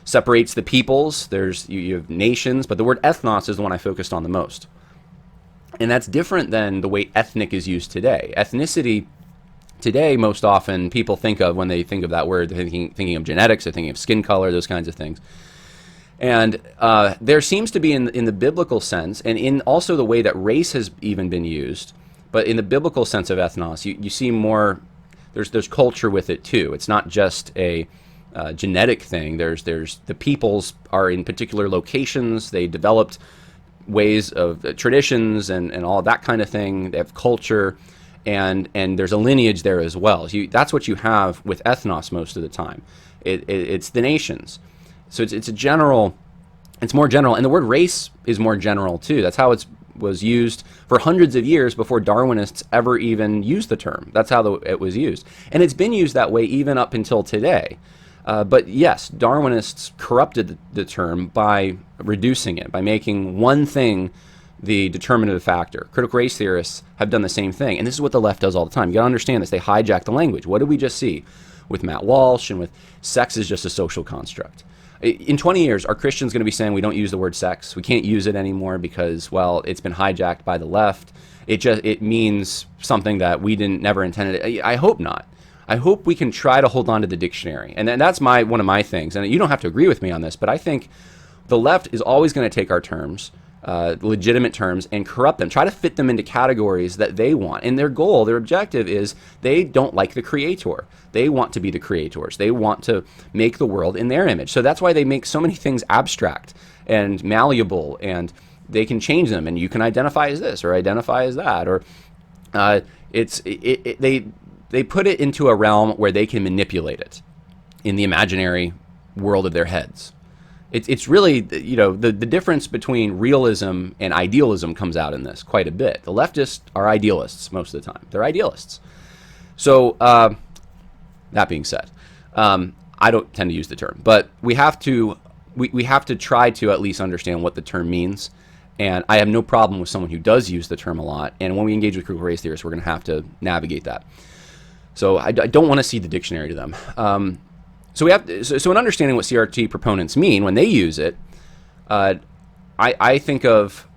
separates the peoples. You have nations, but the word ethnos is the one I focused on the most. And that's different than the way ethnic is used today. Ethnicity Today, most often, people think of, when they think of that word, they're thinking of genetics, they're thinking of skin color, those kinds of things. And there seems to be, in the biblical sense, and in also the way that race has even been used, but in the biblical sense of ethnos, you see more, there's culture with it too. It's not just a genetic thing. There's the peoples are in particular locations, they developed ways of traditions and all that kind of thing. They have culture, and there's a lineage there as well. So that's what you have with ethnos most of the time. It's the nations. So it's a general, it's more general, and the word race is more general too. That's how it was used for hundreds of years before Darwinists ever even used the term. That's how it was used, and it's been used that way even up until today. But yes, Darwinists corrupted the term by reducing it, by making one thing the determinative factor. Critical race theorists have done the same thing, and this is what the left does all the time. You gotta understand this. They hijack the language. What did we just see with Matt Walsh and with sex is just a social construct? In 20 years, are Christians going to be saying we don't use the word sex? We can't use it anymore because, well, it's been hijacked by the left. It means something that we never intended. I hope not. I hope we can try to hold on to the dictionary. And that's one of my things. And you don't have to agree with me on this, but I think the left is always going to take our terms, legitimate terms, and corrupt them, try to fit them into categories that they want. And their goal, their objective is they don't like the creator. They want to be the creators. They want to make the world in their image. So that's why they make so many things abstract and malleable, and they can change them, and you can identify as this or identify as that, or they put it into a realm where they can manipulate it in the imaginary world of their heads. It's really, the difference between realism and idealism comes out in this quite a bit. The leftists are idealists most of the time. They're idealists. So that being said, I don't tend to use the term, but we have to try to at least understand what the term means. And I have no problem with someone who does use the term a lot. And when we engage with critical race theorists, we're going to have to navigate that. So I don't want to cede the dictionary to them. So in understanding what CRT proponents mean when they use it, I think of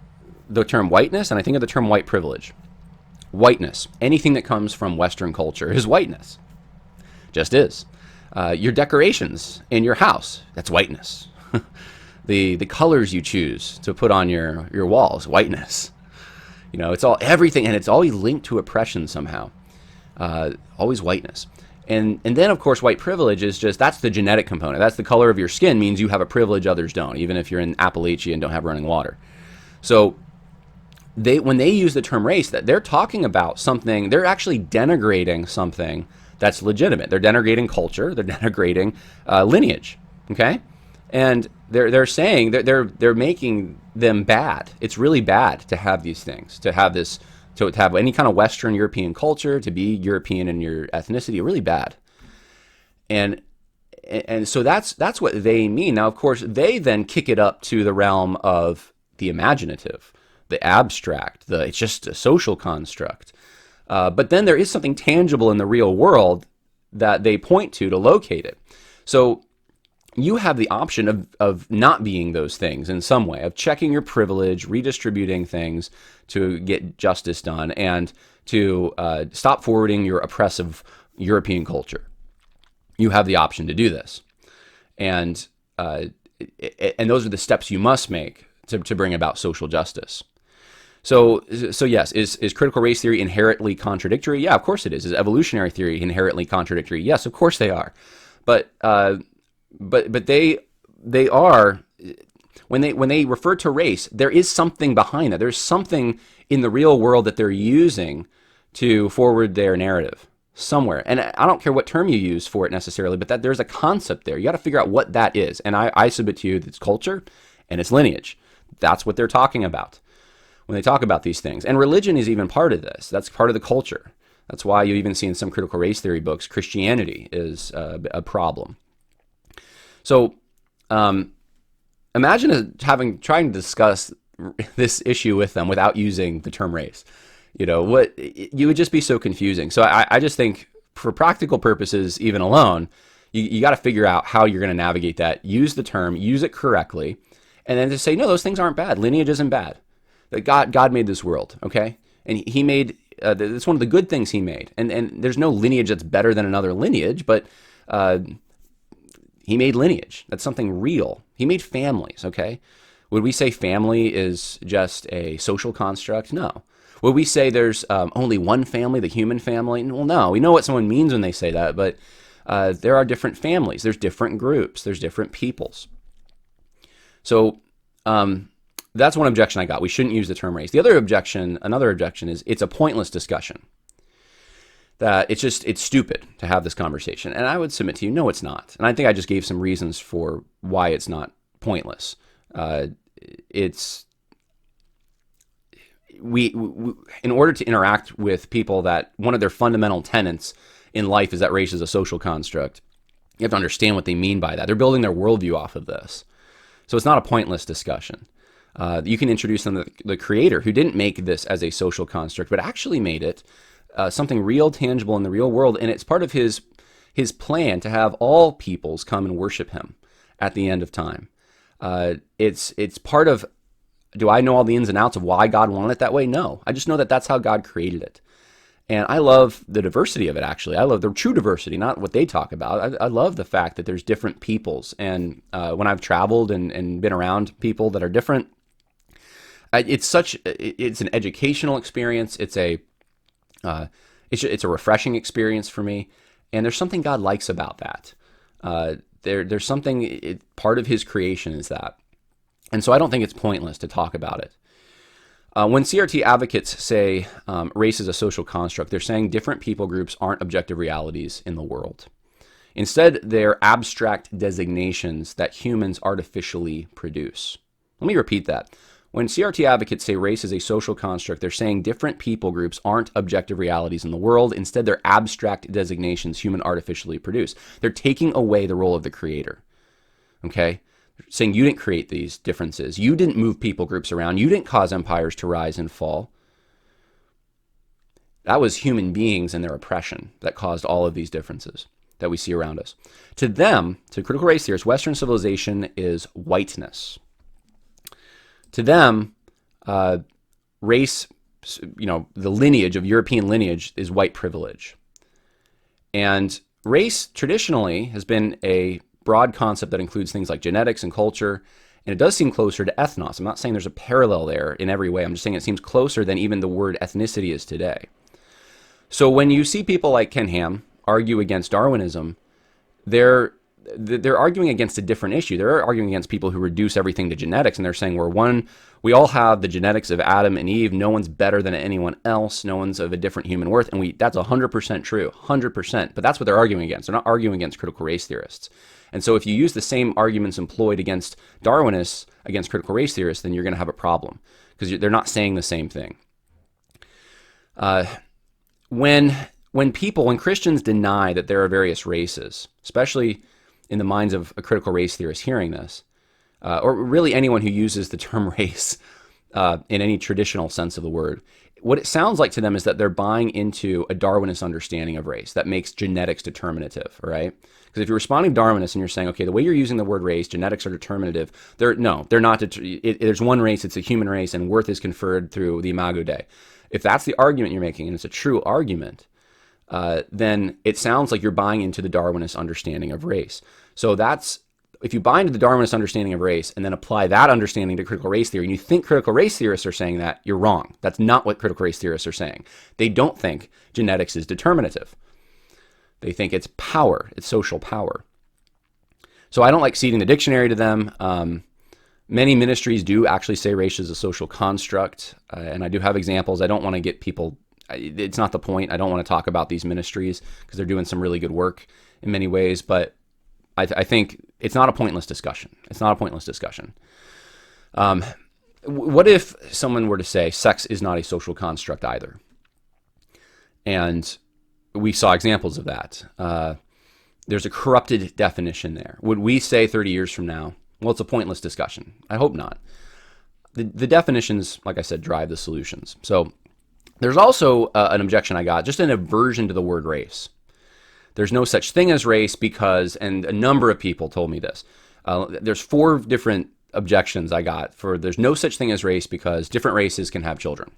the term whiteness, and I think of the term white privilege. Whiteness, anything that comes from Western culture is whiteness. Just is. Your decorations in your house, that's whiteness. The colors you choose to put on your walls, whiteness. It's all everything, and it's always linked to oppression somehow. Always whiteness. And then, of course, white privilege is just, that's the genetic component. That's the color of your skin means you have a privilege others don't, even if you're in Appalachia and don't have running water. So when they use the term race, that they're talking about something, they're actually denigrating something that's legitimate. They're denigrating culture. They're denigrating lineage. Okay, and they're saying that they're making them bad. It's really bad to have these things, to have this. To have any kind of Western European culture, to be European in your ethnicity, really bad. And so that's what they mean. Now, of course, they then kick it up to the realm of the imaginative, the abstract, it's just a social construct. But then there is something tangible in the real world that they point to locate it. So you have the option of not being those things in some way, of checking your privilege, redistributing things to get justice done, and to stop forwarding your oppressive European culture. You have the option to do this. And those are the steps you must make to bring about social justice. So yes, is critical race theory inherently contradictory? Yeah, of course it is. Is evolutionary theory inherently contradictory? Yes, of course they are. But they are, when they refer to race, there is something behind that. There's something in the real world that they're using to forward their narrative somewhere. And I don't care what term you use for it necessarily, but that there's a concept there. You got to figure out what that is. And I submit to you that it's culture and it's lineage. That's what they're talking about when they talk about these things. And religion is even part of this. That's part of the culture. That's why you even see in some critical race theory books, Christianity is a problem. So imagine trying to discuss this issue with them without using the term race. You would just be so confusing. So I just think for practical purposes, even alone, you got to figure out how you're going to navigate that. Use the term, use it correctly, and then to say, no, those things aren't bad. Lineage isn't bad. That God made this world, okay? And he made it's one of the good things he made. And there's no lineage that's better than another lineage, but he made lineage. That's something real. He made families, okay? Would we say family is just a social construct? No. Would we say there's only one family, the human family? Well, no. We know what someone means when they say that, but there are different families. There's different groups. There's different peoples. So that's one objection I got. We shouldn't use the term race. Another objection is it's a pointless discussion. That it's stupid to have this conversation. And I would submit to you, no, it's not. And I think I just gave some reasons for why it's not pointless. We in order to interact with people that one of their fundamental tenets in life is that race is a social construct, you have to understand what they mean by that. They're building their worldview off of this. So it's not a pointless discussion. You can introduce them to the creator who didn't make this as a social construct, but actually made it something real, tangible in the real world. And it's part of his plan to have all peoples come and worship him at the end of time. It's part of, do I know all the ins and outs of why God wanted it that way? No. I just know that that's how God created it. And I love the diversity of it, actually. I love the true diversity, not what they talk about. I love the fact that there's different peoples. And when I've traveled and been around people that are different, it's an educational experience. It's a refreshing experience for me. And there's something God likes about that. There's something, part of his creation is that. And so I don't think it's pointless to talk about it. When CRT advocates say race is a social construct, they're saying different people groups aren't objective realities in the world. Instead, they're abstract designations that humans artificially produce. Let me repeat that. When CRT advocates say race is a social construct, they're saying different people groups aren't objective realities in the world. Instead, they're abstract designations human artificially produce. They're taking away the role of the creator. Okay? Saying you didn't create these differences. You didn't move people groups around. You didn't cause empires to rise and fall. That was human beings and their oppression that caused all of these differences that we see around us. To them, to critical race theorists, Western civilization is whiteness. To them, race, the lineage of European lineage is white privilege. And race traditionally has been a broad concept that includes things like genetics and culture, and it does seem closer to ethnos. I'm not saying there's a parallel there in every way. I'm just saying it seems closer than even the word ethnicity is today. So when you see people like Ken Ham argue against Darwinism, they're arguing against a different issue. They're arguing against people who reduce everything to genetics, and they're saying we all have the genetics of Adam and Eve. No one's better than anyone else. No one's of a different human worth, and that's 100% true, 100%. But that's what they're arguing against. They're not arguing against critical race theorists. And so if you use the same arguments employed against Darwinists, against critical race theorists, then you're going to have a problem because they're not saying the same thing. When Christians deny that there are various races, especially in the minds of a critical race theorist hearing this, or really anyone who uses the term race in any traditional sense of the word, what it sounds like to them is that they're buying into a Darwinist understanding of race that makes genetics determinative, all right? Because if you're responding Darwinist and you're saying, okay, the way you're using the word race, genetics are determinative, they're not. There's one race, it's a human race, and worth is conferred through the Imago Dei. If that's the argument you're making, and it's a true argument, then it sounds like you're buying into the Darwinist understanding of race. So if you buy into the Darwinist understanding of race and then apply that understanding to critical race theory, and you think critical race theorists are saying that, you're wrong. That's not what critical race theorists are saying. They don't think genetics is determinative. They think it's power, it's social power. So I don't like ceding the dictionary to them. Many ministries do actually say race is a social construct, and I do have examples. I don't want to get people, it's not the point. I don't want to talk about these ministries because they're doing some really good work in many ways, but I think it's not a pointless discussion. It's not a pointless discussion. What if someone were to say sex is not a social construct either? And we saw examples of that. There's a corrupted definition there. Would we say 30 years from now, well, it's a pointless discussion? I hope not. The definitions, like I said, drive the solutions. So there's also an objection I got, just an aversion to the word race. There's no such thing as race because, and a number of people told me this, there's 4 different objections I got for there's no such thing as race because different races can have children.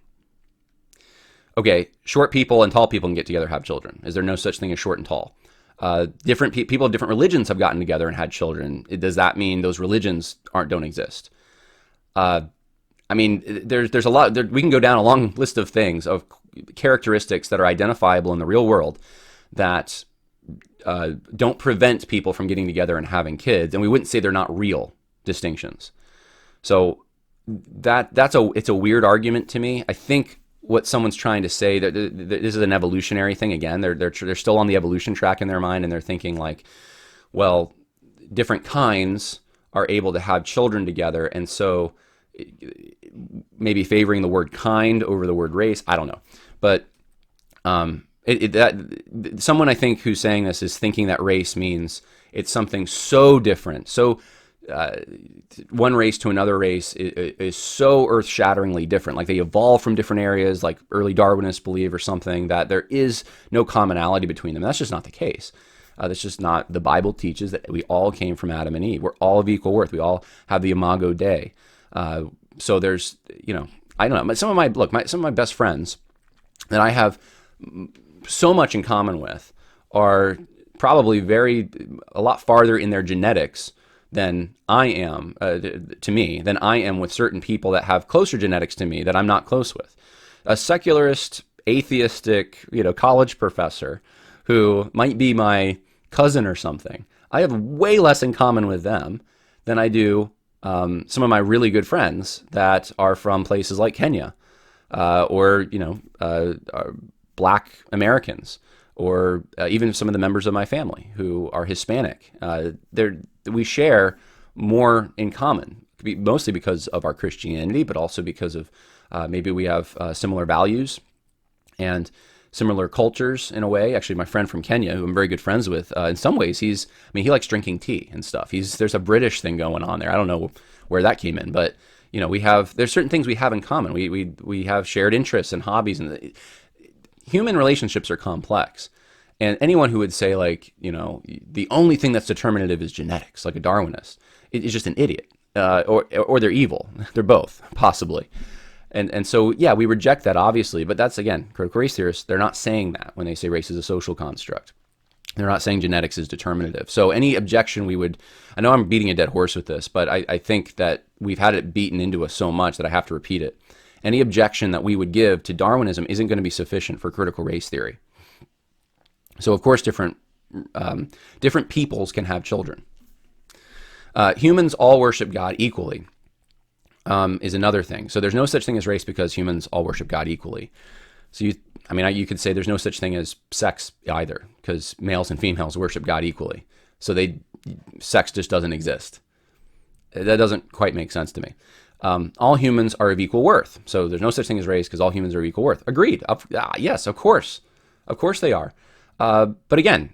okay, short people and tall people can get together and have children. Is there no such thing as short and tall? Different people of different religions have gotten together and had children. Does that mean those religions don't exist? I mean, there's a lot. We can go down a long list of things, of characteristics that are identifiable in the real world that don't prevent people from getting together and having kids, and we wouldn't say they're not real distinctions. So it's a weird argument to me. I think what someone's trying to say, that this is an evolutionary thing. Again, they're still on the evolution track in their mind, and they're thinking like, well, different kinds are able to have children together, and so maybe favoring the word kind over the word race. I don't know, but someone I think who's saying this is thinking that race means it's something so different. So one race to another race is so earth-shatteringly different. Like they evolve from different areas, like early Darwinists believe or something, that there is no commonality between them. That's just not the case. That's just not, the Bible teaches that we all came from Adam and Eve. We're all of equal worth. We all have the imago Dei. So there's, I don't know. Some of my best friends that I have so much in common with are probably a lot farther in their genetics than I am, than I am with certain people that have closer genetics to me that I'm not close with. A secularist, atheistic, college professor who might be my cousin or something, I have way less in common with them than I do some of my really good friends that are from places like Kenya, or Black Americans, or even some of the members of my family who are Hispanic. We share more in common, mostly because of our Christianity, but also because of maybe we have similar values and similar cultures in a way. Actually, my friend from Kenya, who I'm very good friends with, in some ways, he likes drinking tea and stuff. There's a British thing going on there. I don't know where that came in, but there's certain things we have in common. We have shared interests and hobbies, and human relationships are complex. And anyone who would say the only thing that's determinative is genetics, like a Darwinist, is just an idiot, or they're evil. They're both, possibly. And so, yeah, we reject that, obviously. But that's, again, critical race theorists, they're not saying that when they say race is a social construct. They're not saying genetics is determinative. So any objection I know I'm beating a dead horse with this, but I think that we've had it beaten into us so much that I have to repeat it. Any objection that we would give to Darwinism isn't going to be sufficient for critical race theory. So, of course, different peoples can have children. Humans all worship God equally. Is another thing. So there's no such thing as race because humans all worship God equally. So you could say there's no such thing as sex either, because males and females worship God equally. So sex just doesn't exist. That doesn't quite make sense to me. All humans are of equal worth. So there's no such thing as race because all humans are of equal worth. Agreed. Yes, of course. Of course they are. But again,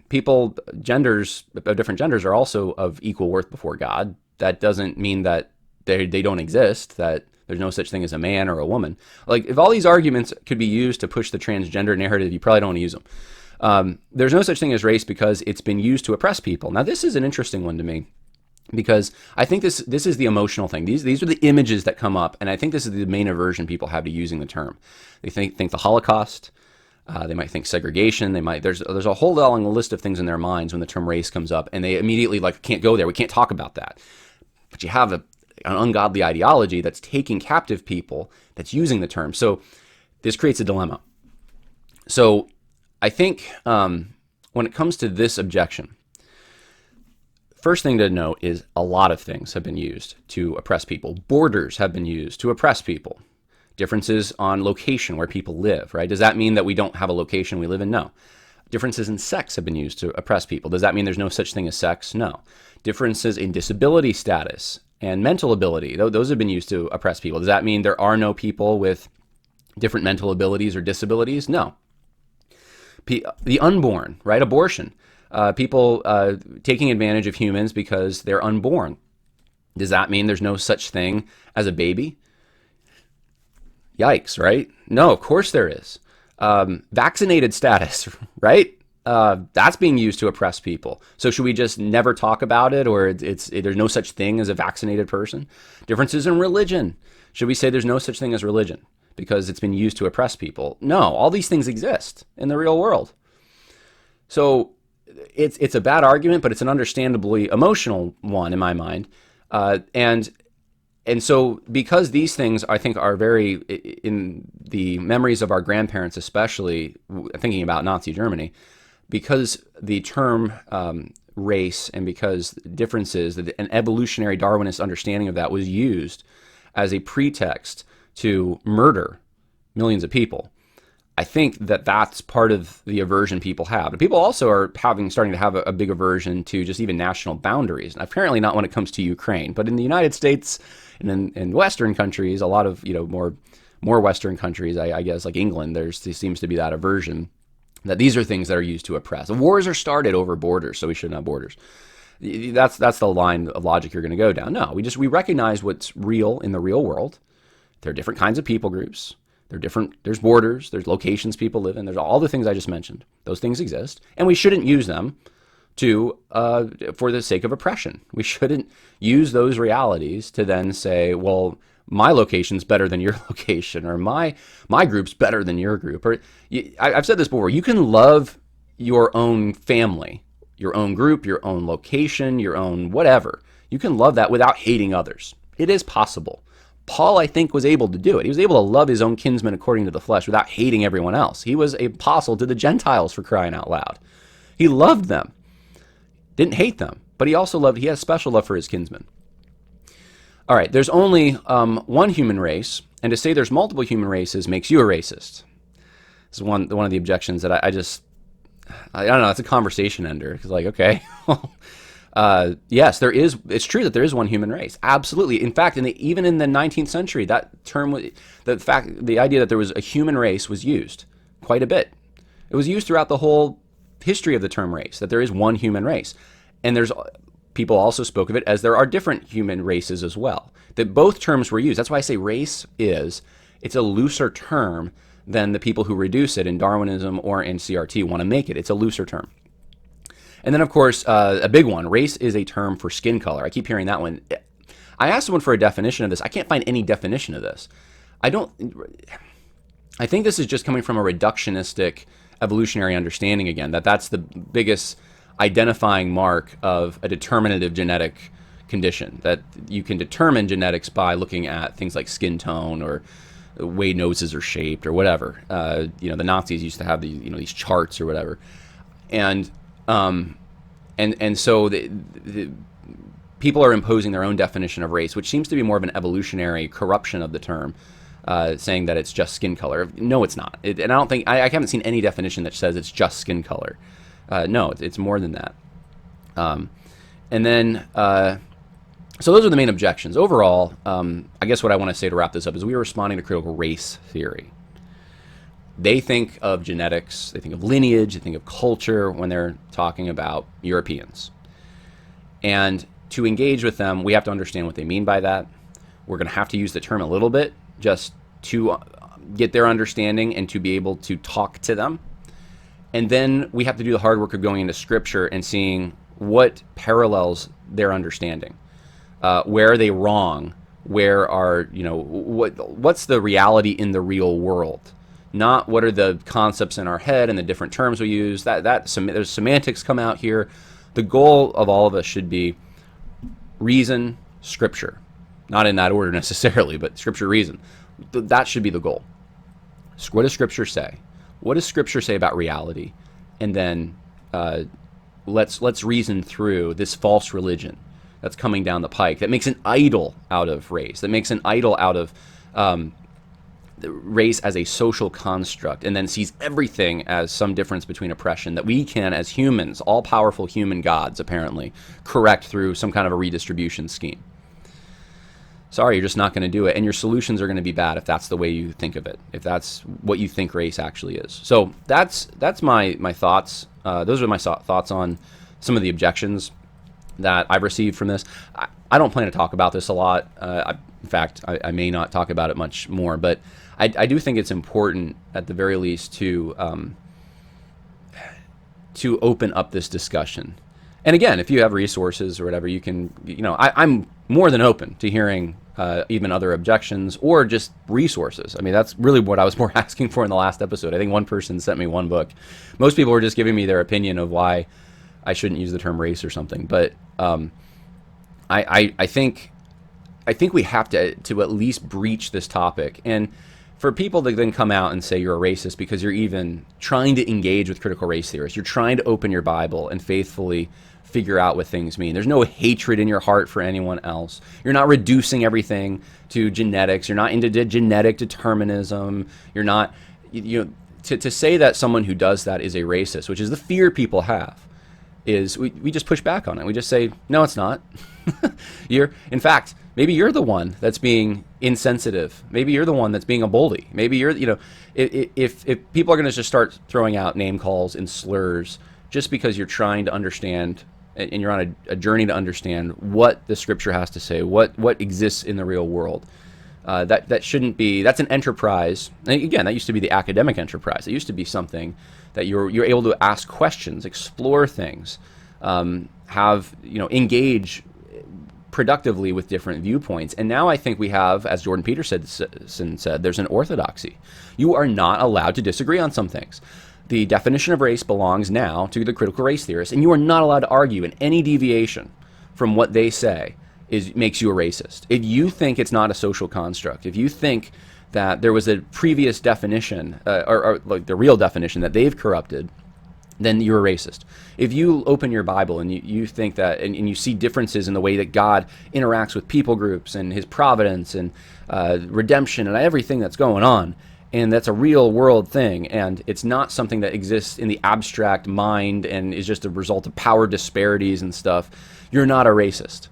genders of different genders are also of equal worth before God. That doesn't mean that they don't exist, that there's no such thing as a man or a woman. Like, if all these arguments could be used to push the transgender narrative, you probably don't want to use them. There's no such thing as race because it's been used to oppress people. Now, this is an interesting one to me, because I think this is the emotional thing. These are the images that come up, and I think this is the main aversion people have to using the term. They think the Holocaust. They might think segregation. There's a whole long list of things in their minds when the term race comes up, and they immediately can't go there. We can't talk about that. But you have an ungodly ideology that's taking captive people, that's using the term. So this creates a dilemma. So I think when it comes to this objection, first thing to note is a lot of things have been used to oppress people. Borders have been used to oppress people. Differences on location where people live, right? Does that mean that we don't have a location we live in? No. Differences in sex have been used to oppress people. Does that mean there's no such thing as sex? No. Differences in disability status and mental ability, those have been used to oppress people. Does that mean there are no people with different mental abilities or disabilities? No. The unborn, right? Abortion. People taking advantage of humans because they're unborn. Does that mean there's no such thing as a baby? Yikes, right? No, of course there is. Vaccinated status, right? That's being used to oppress people. So should we just never talk about it, or there's no such thing as a vaccinated person? Differences in religion. Should we say there's no such thing as religion? because it's been used to oppress people. No, all these things exist in the real world. So it's a bad argument, but it's an understandably emotional one in my mind. And so because these things, I think, are very, in the memories of our grandparents especially, thinking about Nazi Germany, because the term race and because differences, an evolutionary Darwinist understanding of that was used as a pretext to murder millions of people. I think that that's part of the aversion people have. And people also are starting to have a big aversion to just even national boundaries. And apparently not when it comes to Ukraine, but in the United States and in Western countries, a lot of, more Western countries, I guess, like England, there seems to be that aversion that these are things that are used to oppress. Wars are started over borders, so we shouldn't have borders. That's the line of logic you're going to go down. No, we recognize what's real in the real world. There are different kinds of people groups. There's borders, there's locations people live in, there's all the things I just mentioned. Those things exist, and we shouldn't use them for the sake of oppression. We shouldn't use those realities to then say, well, my location's better than your location, or my group's better than your group. Or I've said this before, you can love your own family, your own group, your own location, your own whatever. You can love that without hating others. It is possible. Paul, I think, was able to do it. He was able to love his own kinsmen according to the flesh without hating everyone else. He was an apostle to the Gentiles, for crying out loud. He loved them, didn't hate them, but he had a special love for his kinsmen. All right, there's only one human race, and to say there's multiple human races makes you a racist. This is one of the objections that I don't know, it's a conversation ender, because okay, yes, it's true that there is one human race. Absolutely. In fact, even in the 19th century, that term, the idea that there was a human race was used quite a bit. It was used throughout the whole history of the term race, that there is one human race. And people also spoke of it as there are different human races as well. That both terms were used. That's why I say it's a looser term than the people who reduce it in Darwinism or in CRT want to make it. It's a looser term. And then, of course, a big one, race is a term for skin color. I keep hearing that one. I asked someone for a definition of this. I can't find any definition of this. I think this is just coming from a reductionistic evolutionary understanding again, that's the biggest identifying mark of a determinative genetic condition, that you can determine genetics by looking at things like skin tone or the way noses are shaped or whatever. The Nazis used to have these charts or whatever. And so the people are imposing their own definition of race, which seems to be more of an evolutionary corruption of the term, saying that it's just skin color. No, it's not. And I don't think, I haven't seen any definition that says it's just skin color. No, it's more than that. So those are the main objections. Overall, I guess what I want to say to wrap this up is we are responding to critical race theory. They think of genetics, they think of lineage, they think of culture when they're talking about Europeans. And to engage with them, we have to understand what they mean by that. We're going to have to use the term a little bit just to get their understanding and to be able to talk to them. And then we have to do the hard work of going into Scripture and seeing what parallels their understanding. Where are they wrong? Where are, what's the reality in the real world? Not what are the concepts in our head and the different terms we use. There's semantics come out here. The goal of all of us should be reason, Scripture. Not in that order necessarily, but Scripture, reason. That should be the goal. What does Scripture say? What does Scripture say about reality? And then let's reason through this false religion that's coming down the pike that makes an idol out of race, that makes an idol out of race as a social construct, and then sees everything as some difference between oppression that we can, as humans, all-powerful human gods, apparently, correct through some kind of a redistribution scheme. Sorry, you're just not going to do it, and your solutions are going to be bad if that's the way you think of it, if that's what you think race actually is. So that's my thoughts. Those are my thoughts on some of the objections that I've received from this. I don't plan to talk about this a lot. In fact, I may not talk about it much more, but I do think it's important, at the very least, to open up this discussion. And again, if you have resources or whatever, you can, I'm more than open to hearing even other objections, or just resources. I mean, that's really what I was more asking for in the last episode. I think one person sent me one book. Most people were just giving me their opinion of why I shouldn't use the term race or something. But I think we have to at least breach this topic. And for people to then come out and say you're a racist because you're even trying to engage with critical race theorists, you're trying to open your Bible and faithfully figure out what things mean. There's no hatred in your heart for anyone else. You're not reducing everything to genetics. You're not into genetic determinism. You're not, to say that someone who does that is a racist, which is the fear people have, is we just push back on it. We just say, no, it's not. In fact, maybe you're the one that's being insensitive. Maybe you're the one that's being a bully. Maybe you're, if people are going to just start throwing out name calls and slurs just because you're trying to understand and you're on a journey to understand what the scripture has to say, what exists in the real world, that shouldn't be. That's an enterprise. And again, that used to be the academic enterprise. It used to be something that you're able to ask questions, explore things, engage productively with different viewpoints. And now I think we have, as Jordan Peterson said, there's an orthodoxy. You are not allowed to disagree on some things. The definition of race belongs now to the critical race theorists, and you are not allowed to argue, and any deviation from what they say makes you a racist. If you think it's not a social construct, if you think that there was a previous definition, or like the real definition that they've corrupted, then you're a racist. If you open your Bible and you think that, and you see differences in the way that God interacts with people groups and his providence and redemption and everything that's going on, and that's a real world thing, and it's not something that exists in the abstract mind and is just a result of power disparities and stuff, you're not a racist.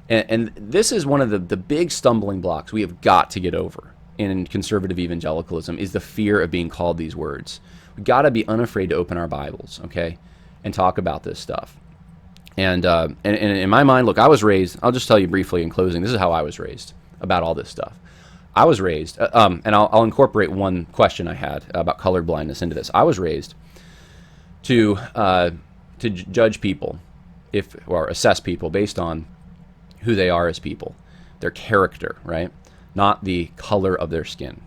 And this is one of the big stumbling blocks we have got to get over in conservative evangelicalism, is the fear of being called these words. We got to be unafraid to open our Bibles, okay, and talk about this stuff. And in my mind, look, I was raised, I'll just tell you briefly in closing, this is how I was raised about all this stuff. I was raised, and I'll incorporate one question I had about colorblindness into this. I was raised to judge people or assess people based on who they are as people, their character, right? Not the color of their skin.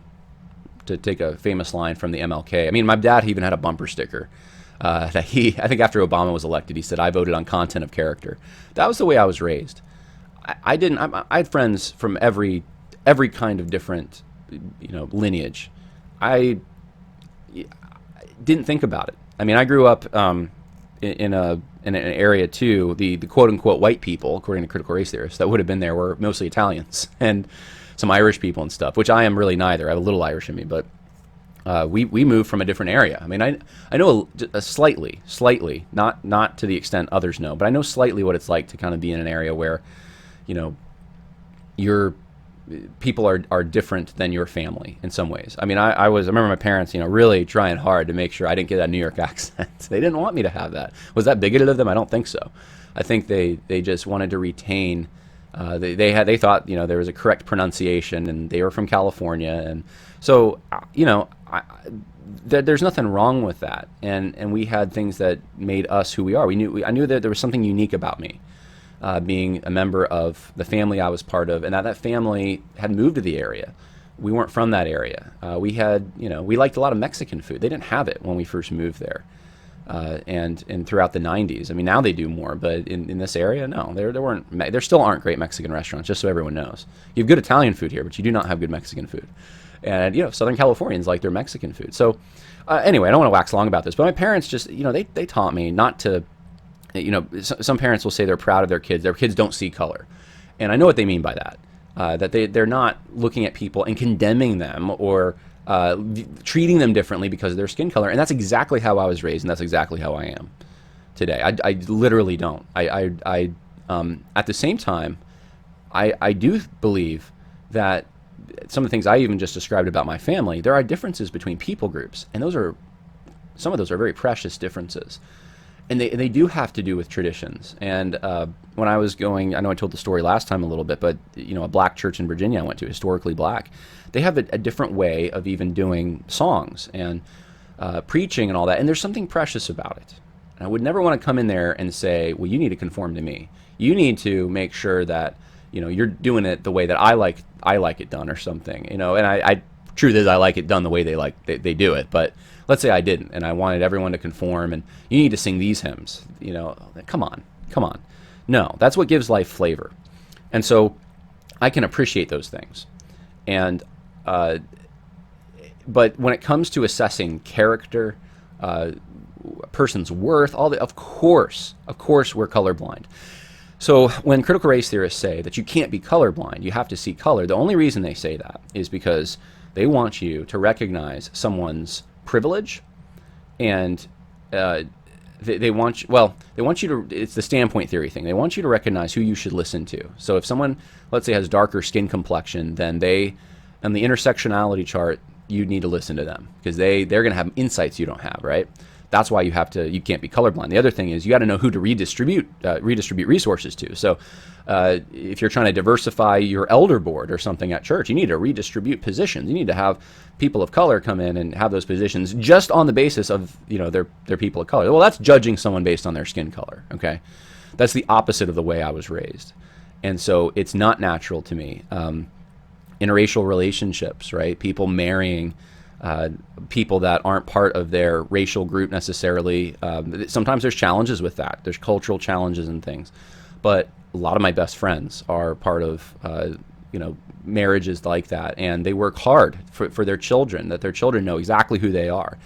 To take a famous line from the MLK. I mean, my dad even had a bumper sticker that I think after Obama was elected, he said, "I voted on content of character." That was the way I was raised. I had friends from every kind of different, lineage. I didn't think about it. I mean, I grew up in an area too. The quote unquote white people, according to critical race theorists, that would have been there were mostly Italians and some Irish people and stuff, which I am really neither. I have a little Irish in me, but we moved from a different area. I mean, I know a slightly, not to the extent others know, but I know slightly what it's like to kind of be in an area where, your people are different than your family in some ways. I mean, I remember my parents, really trying hard to make sure I didn't get that New York accent. They didn't want me to have that. Was that bigoted of them? I don't think so. I think they just wanted to retain. They thought there was a correct pronunciation, and they were from California, and so there's nothing wrong with that. And we had things that made us who we are. I knew that there was something unique about me, being a member of the family I was part of, and that family had moved to the area. We weren't from that area. We liked a lot of Mexican food. They didn't have it when we first moved there. And throughout the 90s. I mean, now they do more, but in this area, no, there still aren't great Mexican restaurants, just so everyone knows. You have good Italian food here, but you do not have good Mexican food. And, Southern Californians like their Mexican food. So anyway, I don't want to wax long about this, but my parents just, they taught me not to, some parents will say they're proud of their kids don't see color. And I know what they mean by that, that they're not looking at people and condemning them or treating them differently because of their skin color. And that's exactly how I was raised, and that's exactly how I am today. I literally don't. At the same time, I do believe that some of the things I even just described about my family, there are differences between people groups, and some of those are very precious differences. And they do have to do with traditions. And when I was going, I know I told the story last time a little bit, but a black church in Virginia I went to, historically black, they have a different way of even doing songs and preaching and all that. And there's something precious about it. And I would never want to come in there and say, well, you need to conform to me. You need to make sure that you're doing it the way that I like it done or something, and I truth is I like it done the way they do it. But let's say I didn't, and I wanted everyone to conform, and you need to sing these hymns, come on. No, that's what gives life flavor. And so I can appreciate those things. And but when it comes to assessing character, a person's worth, of course we're colorblind. So when critical race theorists say that you can't be colorblind, you have to see color, the only reason they say that is because they want you to recognize someone's privilege, and they want you to, it's the standpoint theory thing. They want you to recognize who you should listen to. So if someone, let's say, has darker skin complexion, then on the intersectionality chart, you need to listen to them because they're going to have insights you don't have, right? That's why you can't be colorblind. The other thing is you got to know who to redistribute resources to. So if you're trying to diversify your elder board or something at church, you need to redistribute positions. You need to have people of color come in and have those positions just on the basis of they're people of color. Well, that's judging someone based on their skin color. Okay, that's the opposite of the way I was raised, and so it's not natural to me. Interracial relationships, right? People marrying people that aren't part of their racial group necessarily. Sometimes there's challenges with that. There's cultural challenges and things, but a lot of my best friends are part of marriages like that, and they work hard for their children, that their children know exactly who they are.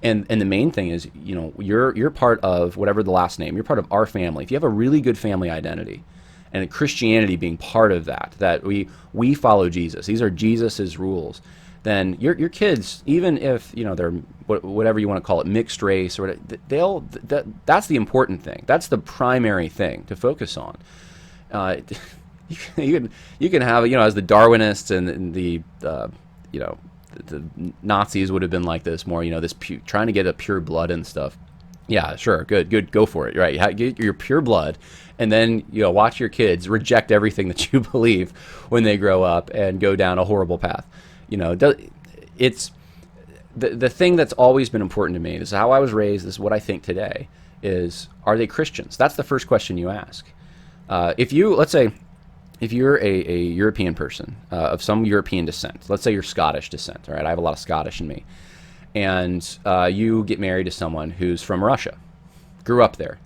And the main thing is, you're part of whatever the last name, you're part of our family. If you have a really good family identity, and Christianity being part of that we follow Jesus, these are Jesus's rules, then your kids, even if they're whatever you want to call it, mixed race or whatever, that's the important thing. That's the primary thing to focus on. You can have as the Darwinists and the Nazis would have been like this more, this trying to get a pure blood and stuff. Yeah, sure, good, go for it. Right, get your pure blood, and then watch your kids reject everything that you believe when they grow up and go down a horrible path. It's the thing that's always been important to me. This is how I was raised. This is what I think today. Is are they Christians? That's the first question you ask. Let's say, if you're a European person of some European descent, let's say you're Scottish descent. All right, I have a lot of Scottish in me, and you get married to someone who's from Russia, grew up there.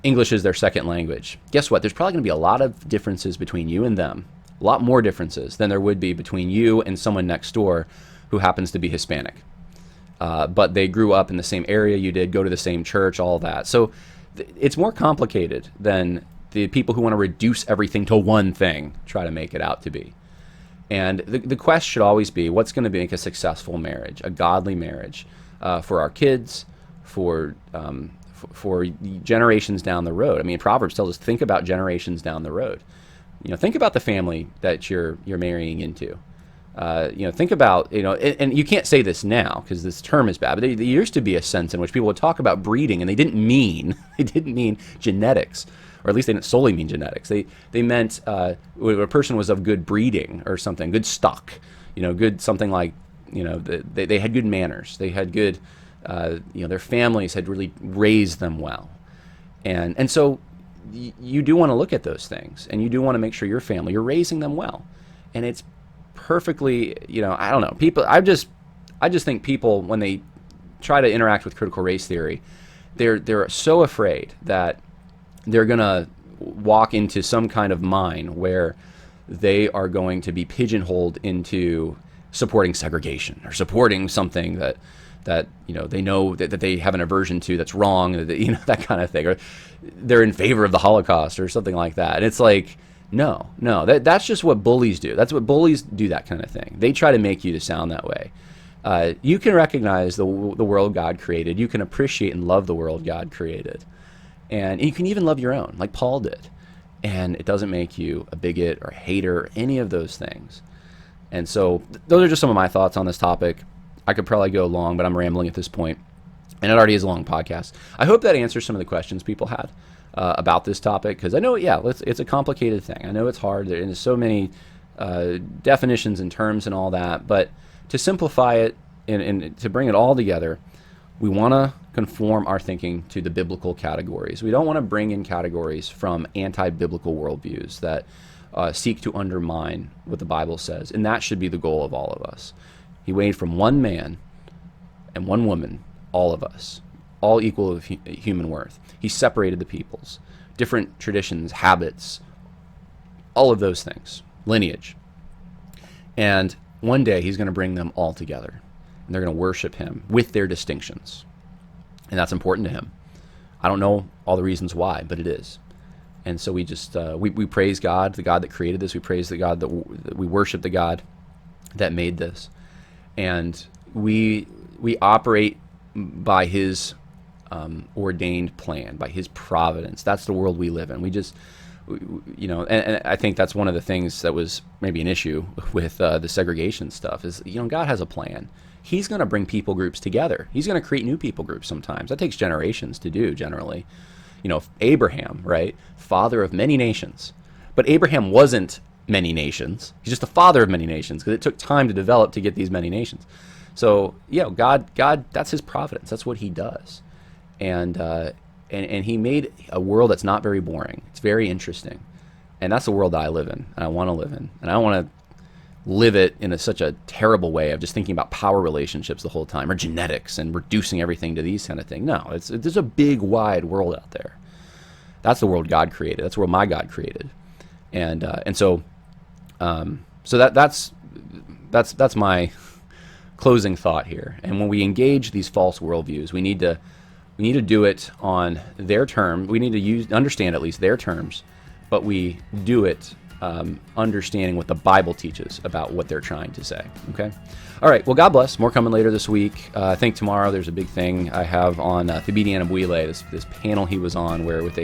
English is their second language. Guess what? There's probably going to be a lot of differences between you and them. A lot more differences than there would be between you and someone next door who happens to be Hispanic. But they grew up in the same area you did, go to the same church, all that. So it's more complicated than the people who want to reduce everything to one thing try to make it out to be. And the quest should always be, what's going to make a successful marriage, a godly marriage, for our kids, for generations down the road. I mean, Proverbs tells us, think about generations down the road. Think about the family that you're marrying into. Think about, and you can't say this now because this term is bad, but there used to be a sense in which people would talk about breeding, and they didn't mean genetics, or at least they didn't solely mean genetics. They meant a person was of good breeding or something, good stock, good something like, they had good manners, they had good, their families had really raised them well, and so you do want to look at those things, and you do want to make sure your family, you're raising them well. And it's perfectly, I don't know, people, I just think people, when they try to interact with critical race theory, they're so afraid that they're going to walk into some kind of mine where they are going to be pigeonholed into supporting segregation or supporting something that they know that they have an aversion to, that's wrong, that kind of thing, or they're in favor of the Holocaust or something like that. And it's like, no, that's just what bullies do. That's what bullies do, that kind of thing. They try to make you to sound that way. You can recognize the world God created. You can appreciate and love the world God created. And you can even love your own, like Paul did. And it doesn't make you a bigot or a hater or any of those things. And so those are just some of my thoughts on this topic. I could probably go long, but I'm rambling at this point, and it already is a long podcast. I hope that answers some of the questions people had about this topic, because I know, it's a complicated thing. I know it's hard. There's so many definitions and terms and all that, but to simplify it and to bring it all together, we want to conform our thinking to the biblical categories. We don't want to bring in categories from anti-biblical worldviews that seek to undermine what the Bible says. And that should be the goal of all of us. He made from one man and one woman, all of us, all equal of human worth. He separated the peoples, different traditions, habits, all of those things, lineage. And one day he's going to bring them all together, and they're going to worship him with their distinctions. And that's important to him. I don't know all the reasons why, but it is. And so we just, we praise God, the God that created this. We praise the God that we worship the God that made this. And we operate by his ordained plan, by his providence. That's the world we live in. And I think that's one of the things that was maybe an issue with the segregation stuff is, God has a plan. He's going to bring people groups together. He's going to create new people groups sometimes. That takes generations to do, generally. Abraham, right? Father of many nations. But Abraham wasn't many nations. He's just the father of many nations because it took time to develop to get these many nations. So, God, that's his providence. That's what he does. And he made a world that's not very boring. It's very interesting. And that's the world that I live in, and I want to live in. And I don't want to live it in such a terrible way of just thinking about power relationships the whole time, or genetics and reducing everything to these kind of things. No, there's a big, wide world out there. That's the world God created. That's the world my God created. So that's my closing thought here. And when we engage these false worldviews, we need to do it on their term. We need to understand at least their terms, but we do it understanding what the Bible teaches about what they're trying to say. Okay? All right. Well, God bless. More coming later this week. I think tomorrow there's a big thing I have on Thibidi Anabwile, this panel he was on, where with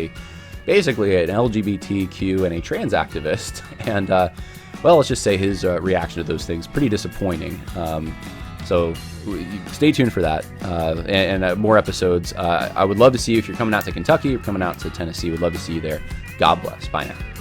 basically an LGBTQ and a trans activist. And, let's just say his reaction to those things, pretty disappointing. So stay tuned for that and more episodes. I would love to see you if you're coming out to Kentucky or coming out to Tennessee. Would love to see you there. God bless. Bye now.